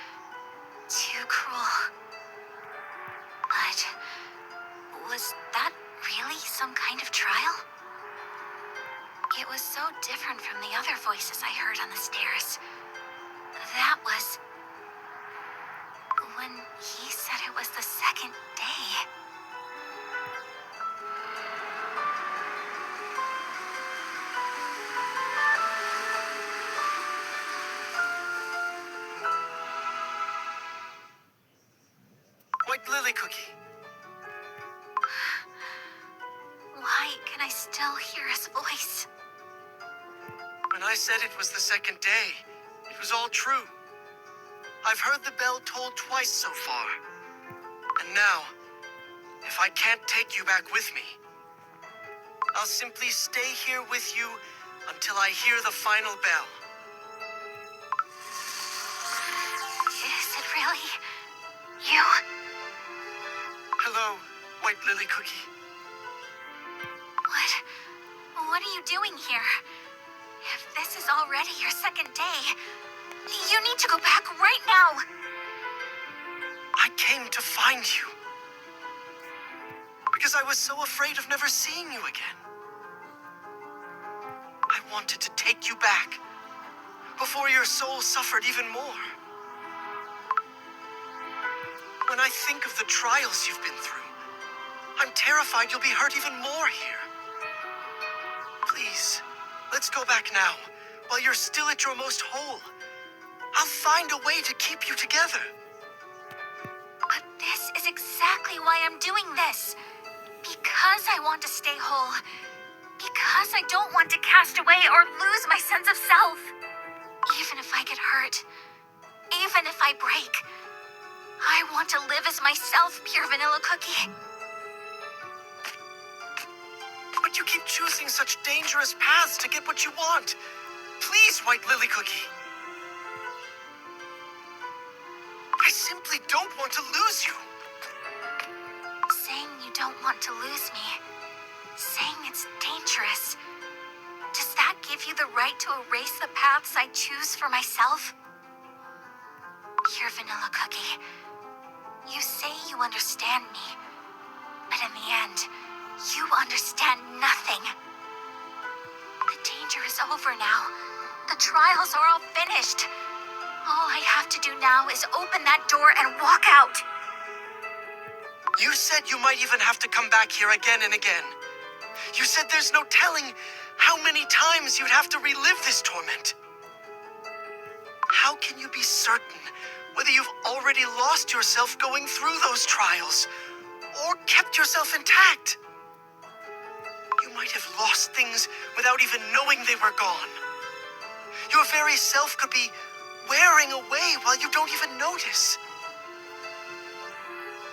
too cruel. But was that really some kind of trial? It was so different from the other voices I heard on the stairs. That was when he said it was the second day. White Lily Cookie. Why can I still hear his voice? When I said it was the second day, it was all true. I've heard the bell tolled twice so far. And now, if I can't take you back with me, I'll simply stay here with you until I hear the final bell. Is it really you? Hello, White Lily Cookie. What are you doing here? If this is already your second day, you need to go back right now. I came to find you. Because I was so afraid of never seeing you again. I wanted to take you back before your soul suffered even more. When I think of the trials you've been through, I'm terrified you'll be hurt even more here. Please, let's go back now, while you're still at your most whole. I'll find a way to keep you together. is exactly why I'm doing this. Because I want to stay whole. Because I don't want to cast away or lose my sense of self. Even if I get hurt, even if I break, I want to live as myself, Pure Vanilla Cookie. But you keep choosing such dangerous paths to get what you want. Please, White Lily Cookie. I simply don't want to lose you. Saying you don't want to lose me, saying it's dangerous, does that give you the right to erase the paths I choose for myself? Pure Vanilla Cookie, you say you understand me, but in the end, you understand nothing. The danger is over now. The trials are all finished. All I have to do now is open that door and walk out. You said you might even have to come back here again and again. You said there's no telling how many times you'd have to relive this torment. How can you be certain whether you've already lost yourself going through those trials or kept yourself intact? You might have lost things without even knowing they were gone. Your very self could be wearing away while you don't even notice.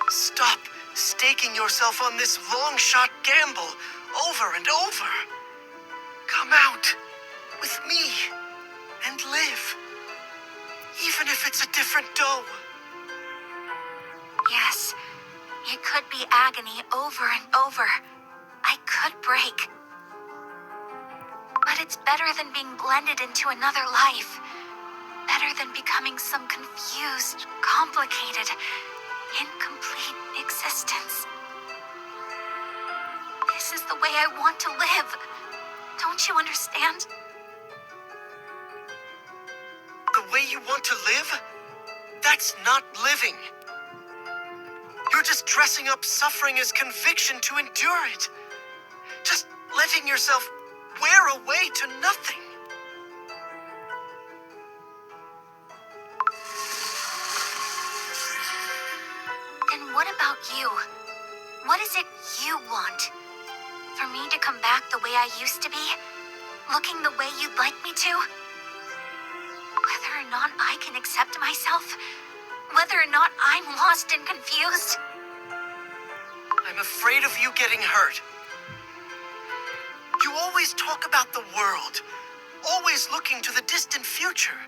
Stop staking yourself on this long-shot gamble over and over. Come out with me and live, even if it's a different dough. Yes, it could be agony over and over. I could break. But it's better than being blended into another life. Better than becoming some confused, complicated, incomplete existence. This is the way I want to live. Don't you understand? The way you want to live? That's not living. You're just dressing up suffering as conviction to endure it. Just letting yourself wear away to nothing. Then what about you? What is it you want? For me to come back the way I used to be? Looking the way you'd like me to? Whether or not I can accept myself? Whether or not I'm lost and confused? I'm afraid of you getting hurt. You always talk about the world, always looking to the distant future.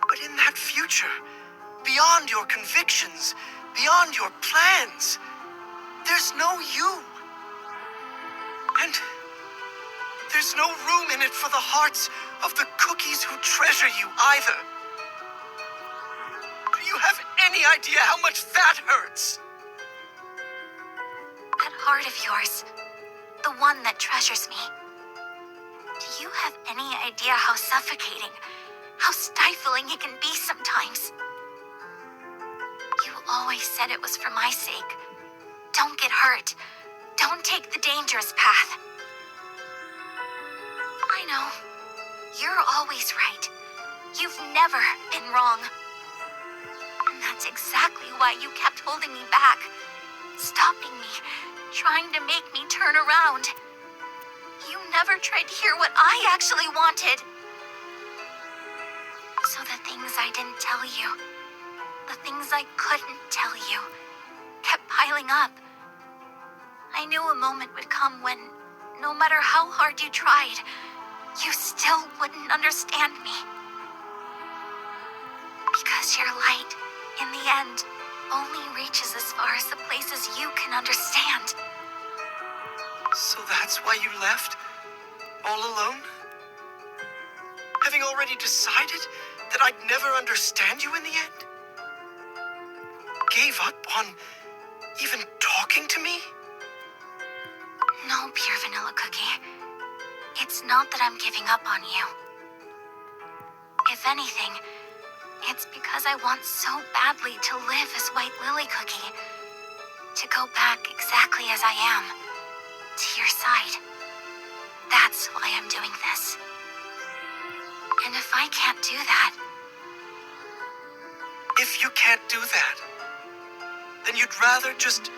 But in that future, beyond your convictions, beyond your plans, there's no you. And there's no room in it for the hearts of the cookies who treasure you either. Do you have any idea how much that hurts? That heart of yours, the one that treasures me. Do you have any idea how suffocating, how stifling it can be sometimes? You always said it was for my sake. Don't get hurt. Don't take the dangerous path. I know. You're always right. You've never been wrong. And that's exactly why you kept holding me back, stopping me, trying to make me turn around. You never tried to hear what I actually wanted. So the things I didn't tell you, the things I couldn't tell you, kept piling up. I knew a moment would come when, no matter how hard you tried, you still wouldn't understand me. Because your light, in the end, only reaches as far as the places you can understand. So that's why you left? All alone? Having already decided that I'd never understand you in the end? Gave up on even talking to me? No, Pure Vanilla Cookie. It's not that I'm giving up on you. If anything, it's because I want so badly to live as White Lily Cookie. To go back exactly as I am. To your side. That's why I'm doing this. And if I can't do that... If you can't do that, then you'd rather just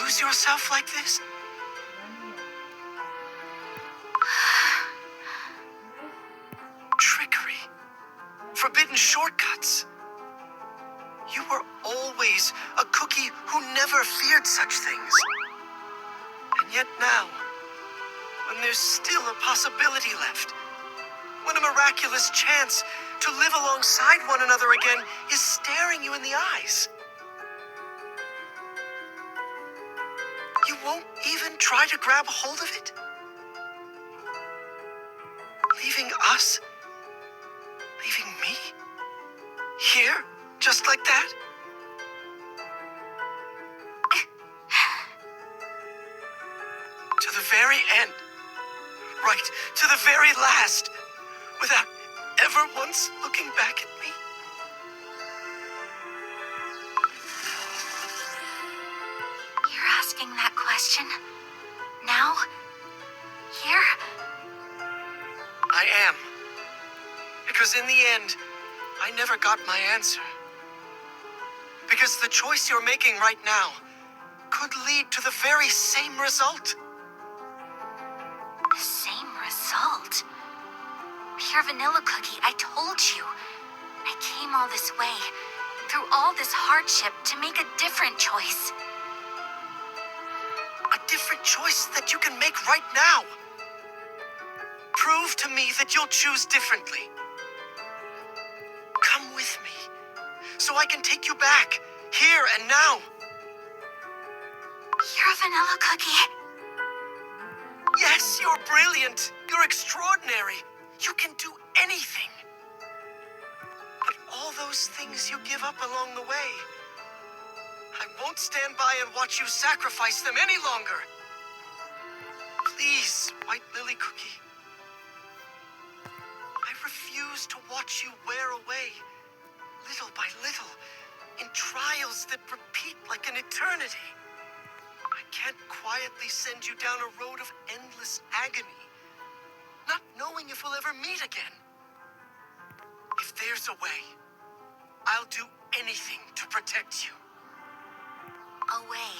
lose yourself like this? Trickery. Forbidden shortcuts. You were always a cookie who never feared such things. And yet now, when there's still a possibility left, when a miraculous chance to live alongside one another again is staring you in the eyes, you won't even try to grab hold of it? Leaving us? Leaving me? Here? Just like that? To the very end. Right, to the very last. Without ever once looking back at me. You're asking that question? Now? Here? I am. Because in the end, I never got my answer. Because the choice you're making right now could lead to the very same result. The same result? Pure vanilla cookie, I told you. I came all this way, through all this hardship, to make a different choice. A different choice that you can make right now. Prove to me that you'll choose differently. Come with me, so I can take you back, here and now. You're a vanilla cookie. Yes, you're brilliant. You're extraordinary. You can do anything. But all those things you give up along the way, I won't stand by and watch you sacrifice them any longer. Please, White Lily Cookie. I refuse to watch you wear away, little by little, in trials that repeat like an eternity. I can't quietly send you down a road of endless agony, not knowing if we'll ever meet again. If there's a way, I'll do anything to protect you. A way.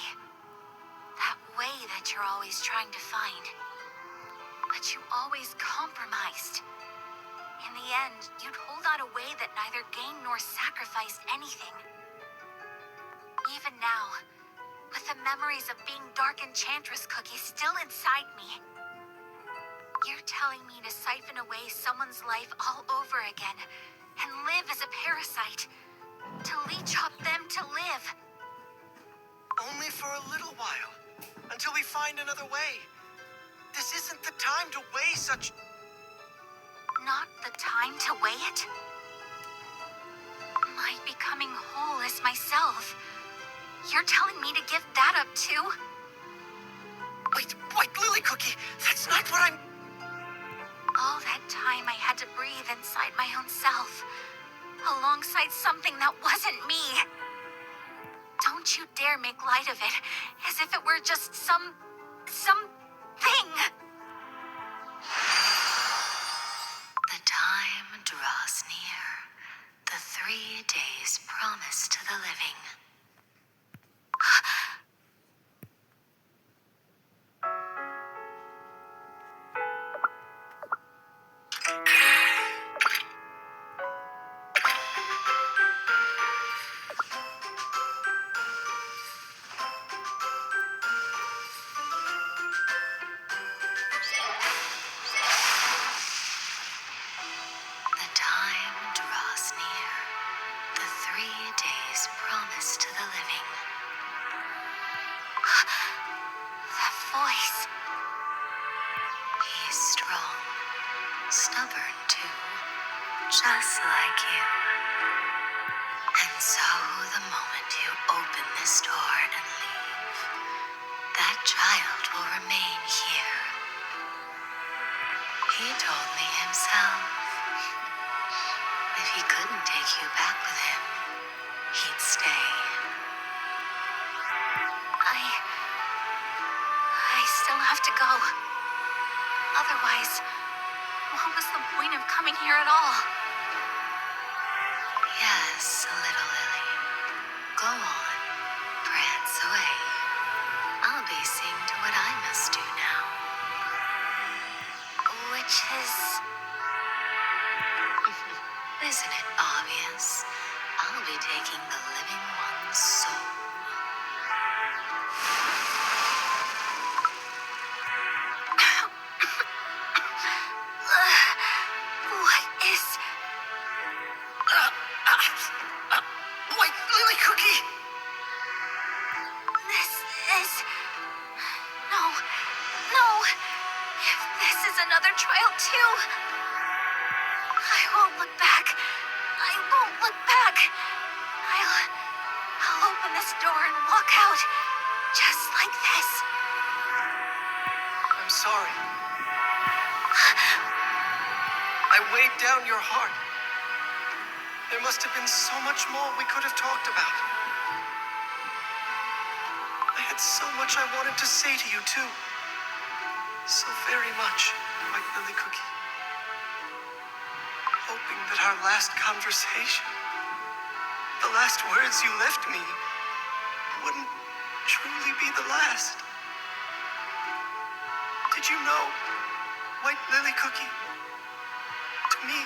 That way that you're always trying to find. But you always compromised. In the end, you'd hold out a way that neither gained nor sacrificed anything. Even now, with the memories of being Dark Enchantress Cookie still inside me, you're telling me to siphon away someone's life all over again and live as a parasite, to leech off them to live. Only for a little while, until we find another way. This isn't the time to weigh such... Not the time to weigh it? My becoming whole as myself. You're telling me to give that up too? Wait, White Lily Cookie, that's not what I'm... All that time I had to breathe inside my own self, alongside something that wasn't me. Don't you dare make light of it, as if it were just some thing. The time draws near, the 3 days promised to the living. The time draws near, the 3 days promised to the living. That voice. He's strong, stubborn too, just like you. And so the moment you open this door and leave, that child will remain here. He told me himself, if he couldn't take you back with him, he'd stay. I still have to go. Otherwise, what was the point of coming here at all? Yes, little Lily. Go on. dance away. I'll be seeing to what I must do now. Which is... Isn't it obvious? I'll be taking the living one's soul. What is... White Lily Cookie! This is... No. No. If this is another trial too... I won't look back. I won't look back. I'll open this door and walk out. Just like this. I'm sorry. I weighed down your heart. There must have been so much more we could have talked about. I had so much I wanted to say to you, too. So very much, White Lily Cookie. Hoping that our last conversation, the last words you left me, wouldn't truly be the last. Did you know, White Lily Cookie, to me,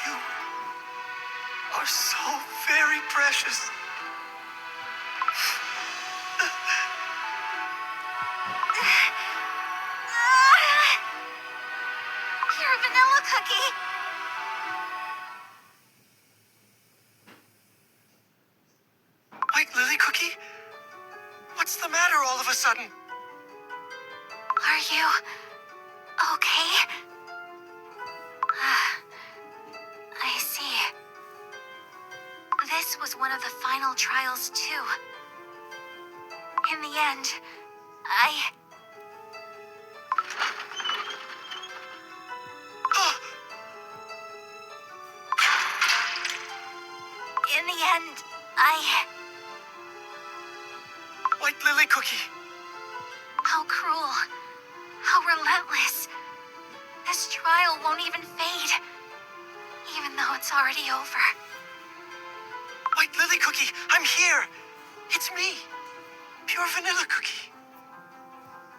you are so very precious. You're a vanilla cookie. White Lily Cookie? What's the matter all of a sudden? Are you okay? I see. This was one of the final trials, too. In the end, White Lily Cookie. How cruel. How relentless. This trial won't even fade. Even though it's already over. White Lily Cookie, I'm here. It's me. Pure Vanilla Cookie.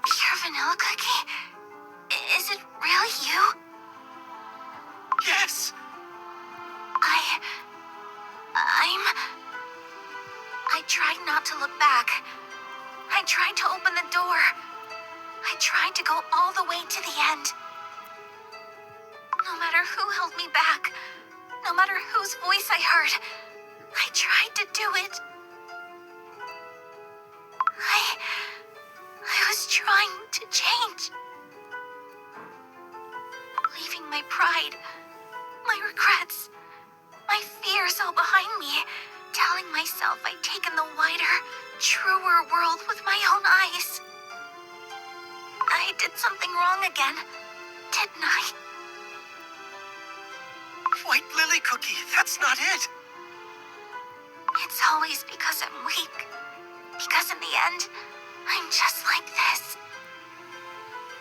Pure vanilla cookie? Is it really you? Yes. I tried not to look back. I tried to open the door. I tried to go all the way to the end. No matter who held me back, no matter whose voice I heard, I tried to do it. I was trying to change. Leaving my pride, my regrets, my fears all behind me, telling myself I'd taken the wider, truer world with my own eyes. I did something wrong again, didn't I? White Lily Cookie, that's not it. It's always because I'm weak. Because in the end, I'm just like this.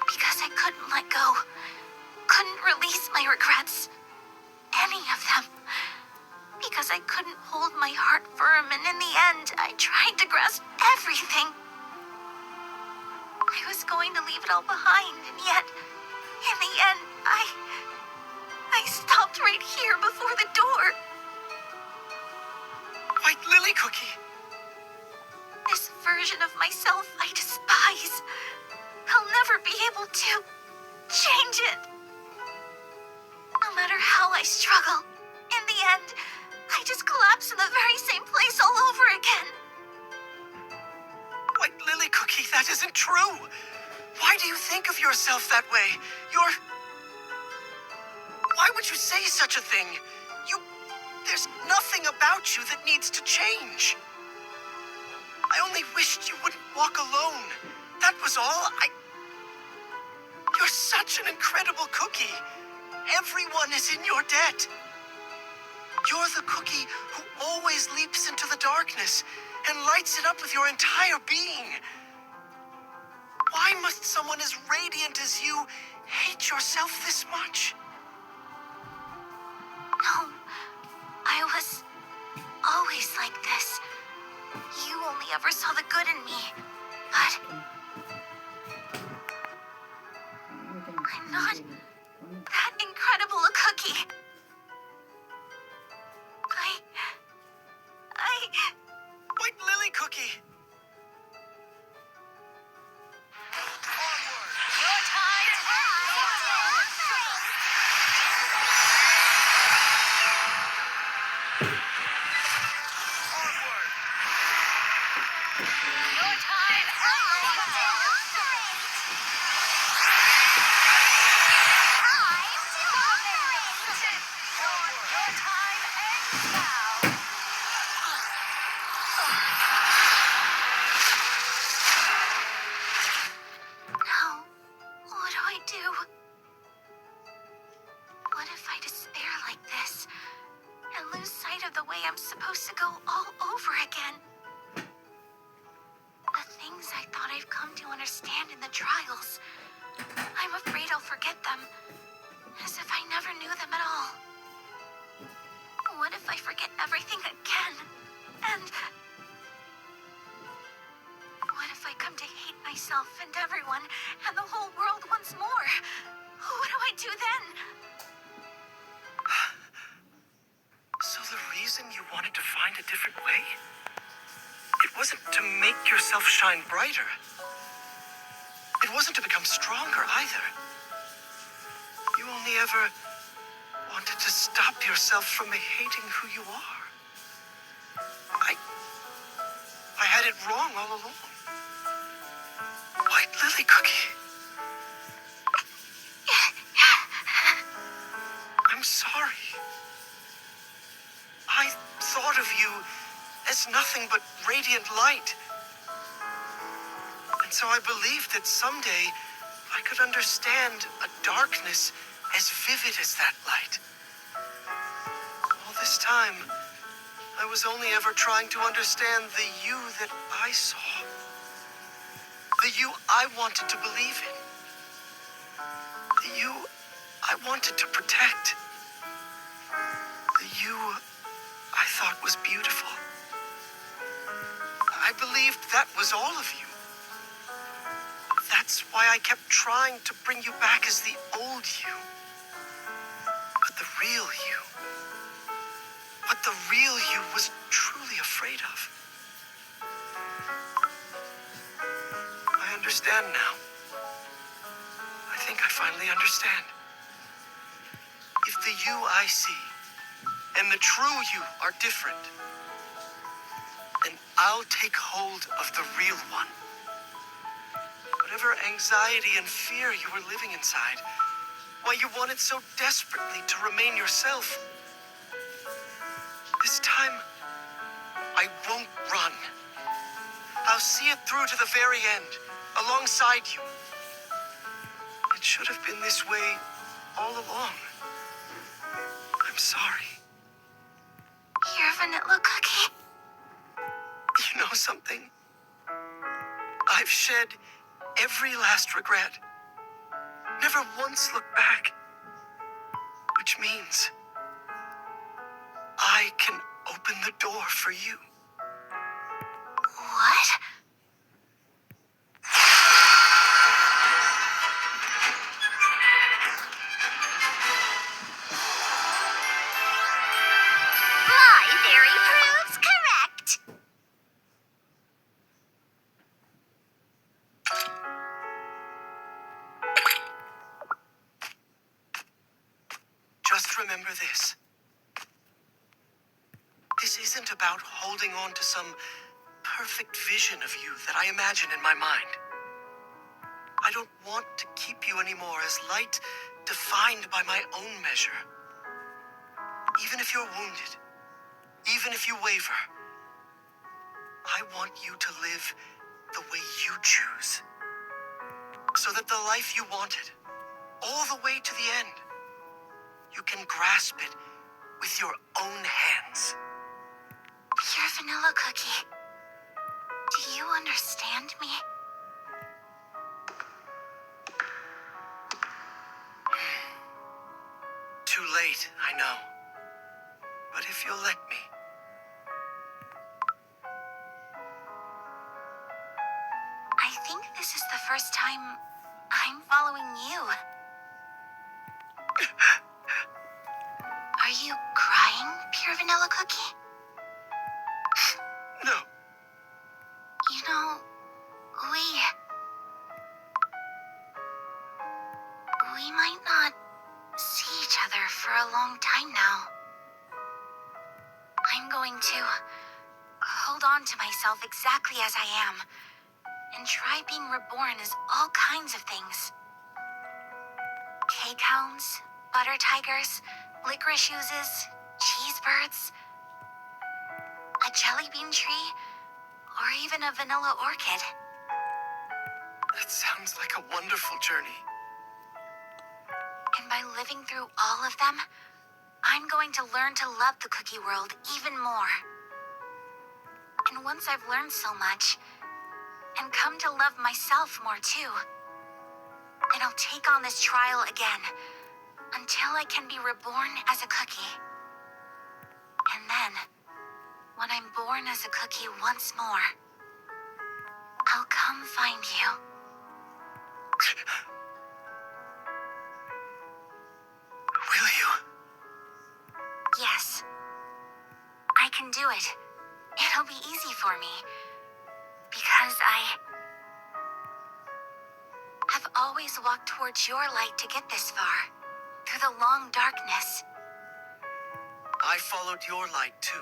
Because I couldn't let go. Couldn't release my regrets. Any of them. Because I couldn't hold my heart firm, and in the end, I tried to grasp everything. I was going to leave it all behind, and yet, in the end, I stopped right here before the door. White Lily Cookie. This version of myself I despise. I'll never be able to change it. No matter how I struggle, in the end, I just collapse in the very same place all over again. White Lily Cookie, that isn't true. Why do you think of yourself that way? Why would you say such a thing? There's nothing about you that needs to change. I only wished you wouldn't walk alone. That was all. You're such an incredible cookie. Everyone is in your debt. You're the cookie who always leaps into the darkness and lights it up with your entire being. Why must someone as radiant as you hate yourself this much? No, I was always like this. You ever saw the good in me. But I'm not that incredible a cookie. White lily cookie! Your time Now, what do I do? What if I despair like this and lose sight of the way I'm supposed to go all over again? The things I thought I've come to understand in the trials, I'm afraid I'll forget them, as if I never knew them at all. What if I forget everything again? And what if I come to hate myself and everyone and the whole world once more? What do I do then? So the reason you wanted to find a different way? It wasn't to make yourself shine brighter. It wasn't to become stronger either. You only ever wanted to stop yourself from hating who you are. I had it wrong all along. White lily cookie. I'm sorry. I thought of you as nothing but radiant light. And so I believed that someday I could understand a darkness as vivid as that light. All this time, I was only ever trying to understand the you that I saw. The you I wanted to believe in. The you I wanted to protect. The you I thought was beautiful. I believed that was all of you. That's why I kept trying to bring you back as the old you. But the real you, what the real you was truly afraid of. I understand now. I think I finally understand. If the you I see and the true you are different, then I'll take hold of the real one. Whatever anxiety and fear you were living inside, why you wanted so desperately to remain yourself, this time, I won't run. I'll see it through to the very end, alongside you. It should have been this way all along. I'm sorry. You're vanilla cookie. You know something? I've shed every last regret. Never once looked back. Which means I can open the door for you. What? My theory proves correct. Just remember this. This isn't about holding on to some perfect vision of you that I imagine in my mind. I don't want to keep you anymore as light defined by my own measure. Even if you're wounded, even if you waver, I want you to live the way you choose. So that the life you wanted, all the way to the end, you can grasp it with your own hands. You're vanilla cookie. Do you understand me? Too late, I know. But if you'll let me. first time I'm following you. Are you crying, Pure Vanilla Cookie? No. You know, we might not see each other for a long time now. I'm going to hold on to myself exactly as I am and try being reborn as all kinds of things. Cake hounds, butter tigers, licorice oozes, cheese birds, a jelly bean tree, or even a vanilla orchid. That sounds like a wonderful journey. And by living through all of them, I'm going to learn to love the cookie world even more. And once I've learned so much, and come to love myself more too, then I'll take on this trial again, until I can be reborn as a cookie. And then, when I'm born as a cookie once more, I'll come find you. Will you? Yes. I can do it. It'll be easy for me. Because I have always walked towards your light to get this far. Through the long darkness. I followed your light too.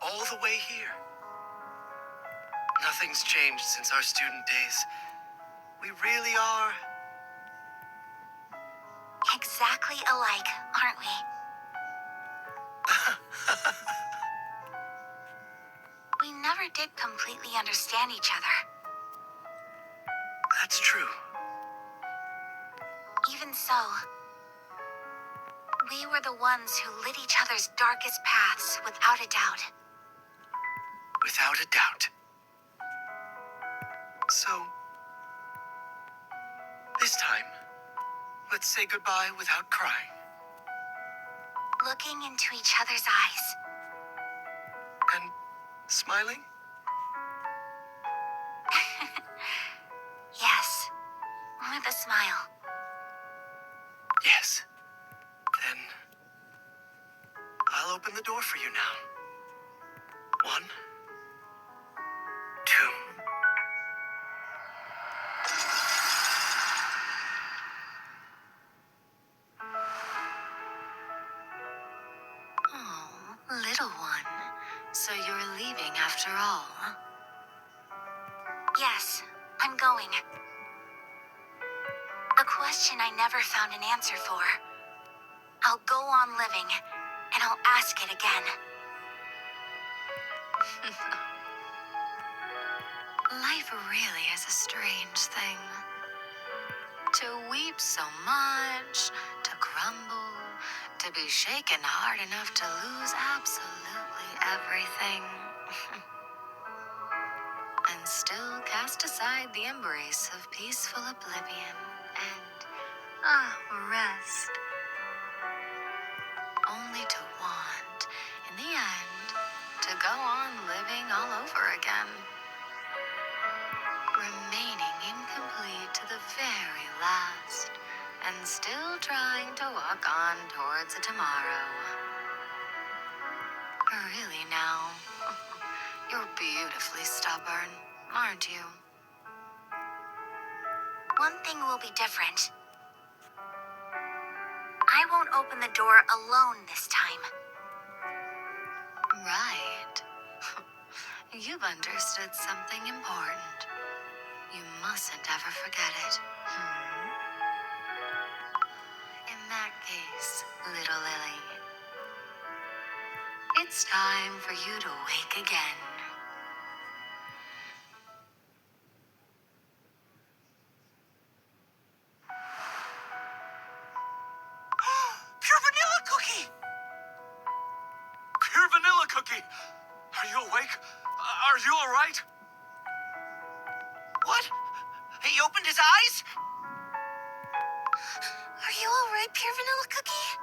All the way here. Nothing's changed since our student days. We really are... exactly alike, aren't we? We never did completely understand each other. That's true. Even so, we were the ones who lit each other's darkest paths without a doubt. Without a doubt. So, this time, let's say goodbye without crying. Looking into each other's eyes. And smiling? Yes, with a smile. Yes. Then, I'll open the door for you now. 1, 2. Oh, little one. So you're leaving after all? Yes, I'm going. A question I never found an answer for. I'll go on living, and I'll ask it again. Life really is a strange thing. To weep so much, to grumble, to be shaken hard enough to lose absolutely everything. And still cast aside the embrace of peaceful oblivion and, rest. Only to want, in the end, to go on living all over again. Remaining incomplete to the very last, and still trying to walk on towards a tomorrow. Really now, you're beautifully stubborn, aren't you? One thing will be different. I won't open the door alone this time. Right. You've understood something important. You mustn't ever forget it. In that case, little Lily, it's time for you to wake again. Pure vanilla cookie! Pure vanilla cookie! Are you awake? Are you all right? What? He opened his eyes? Are you alright, Pure Vanilla Cookie?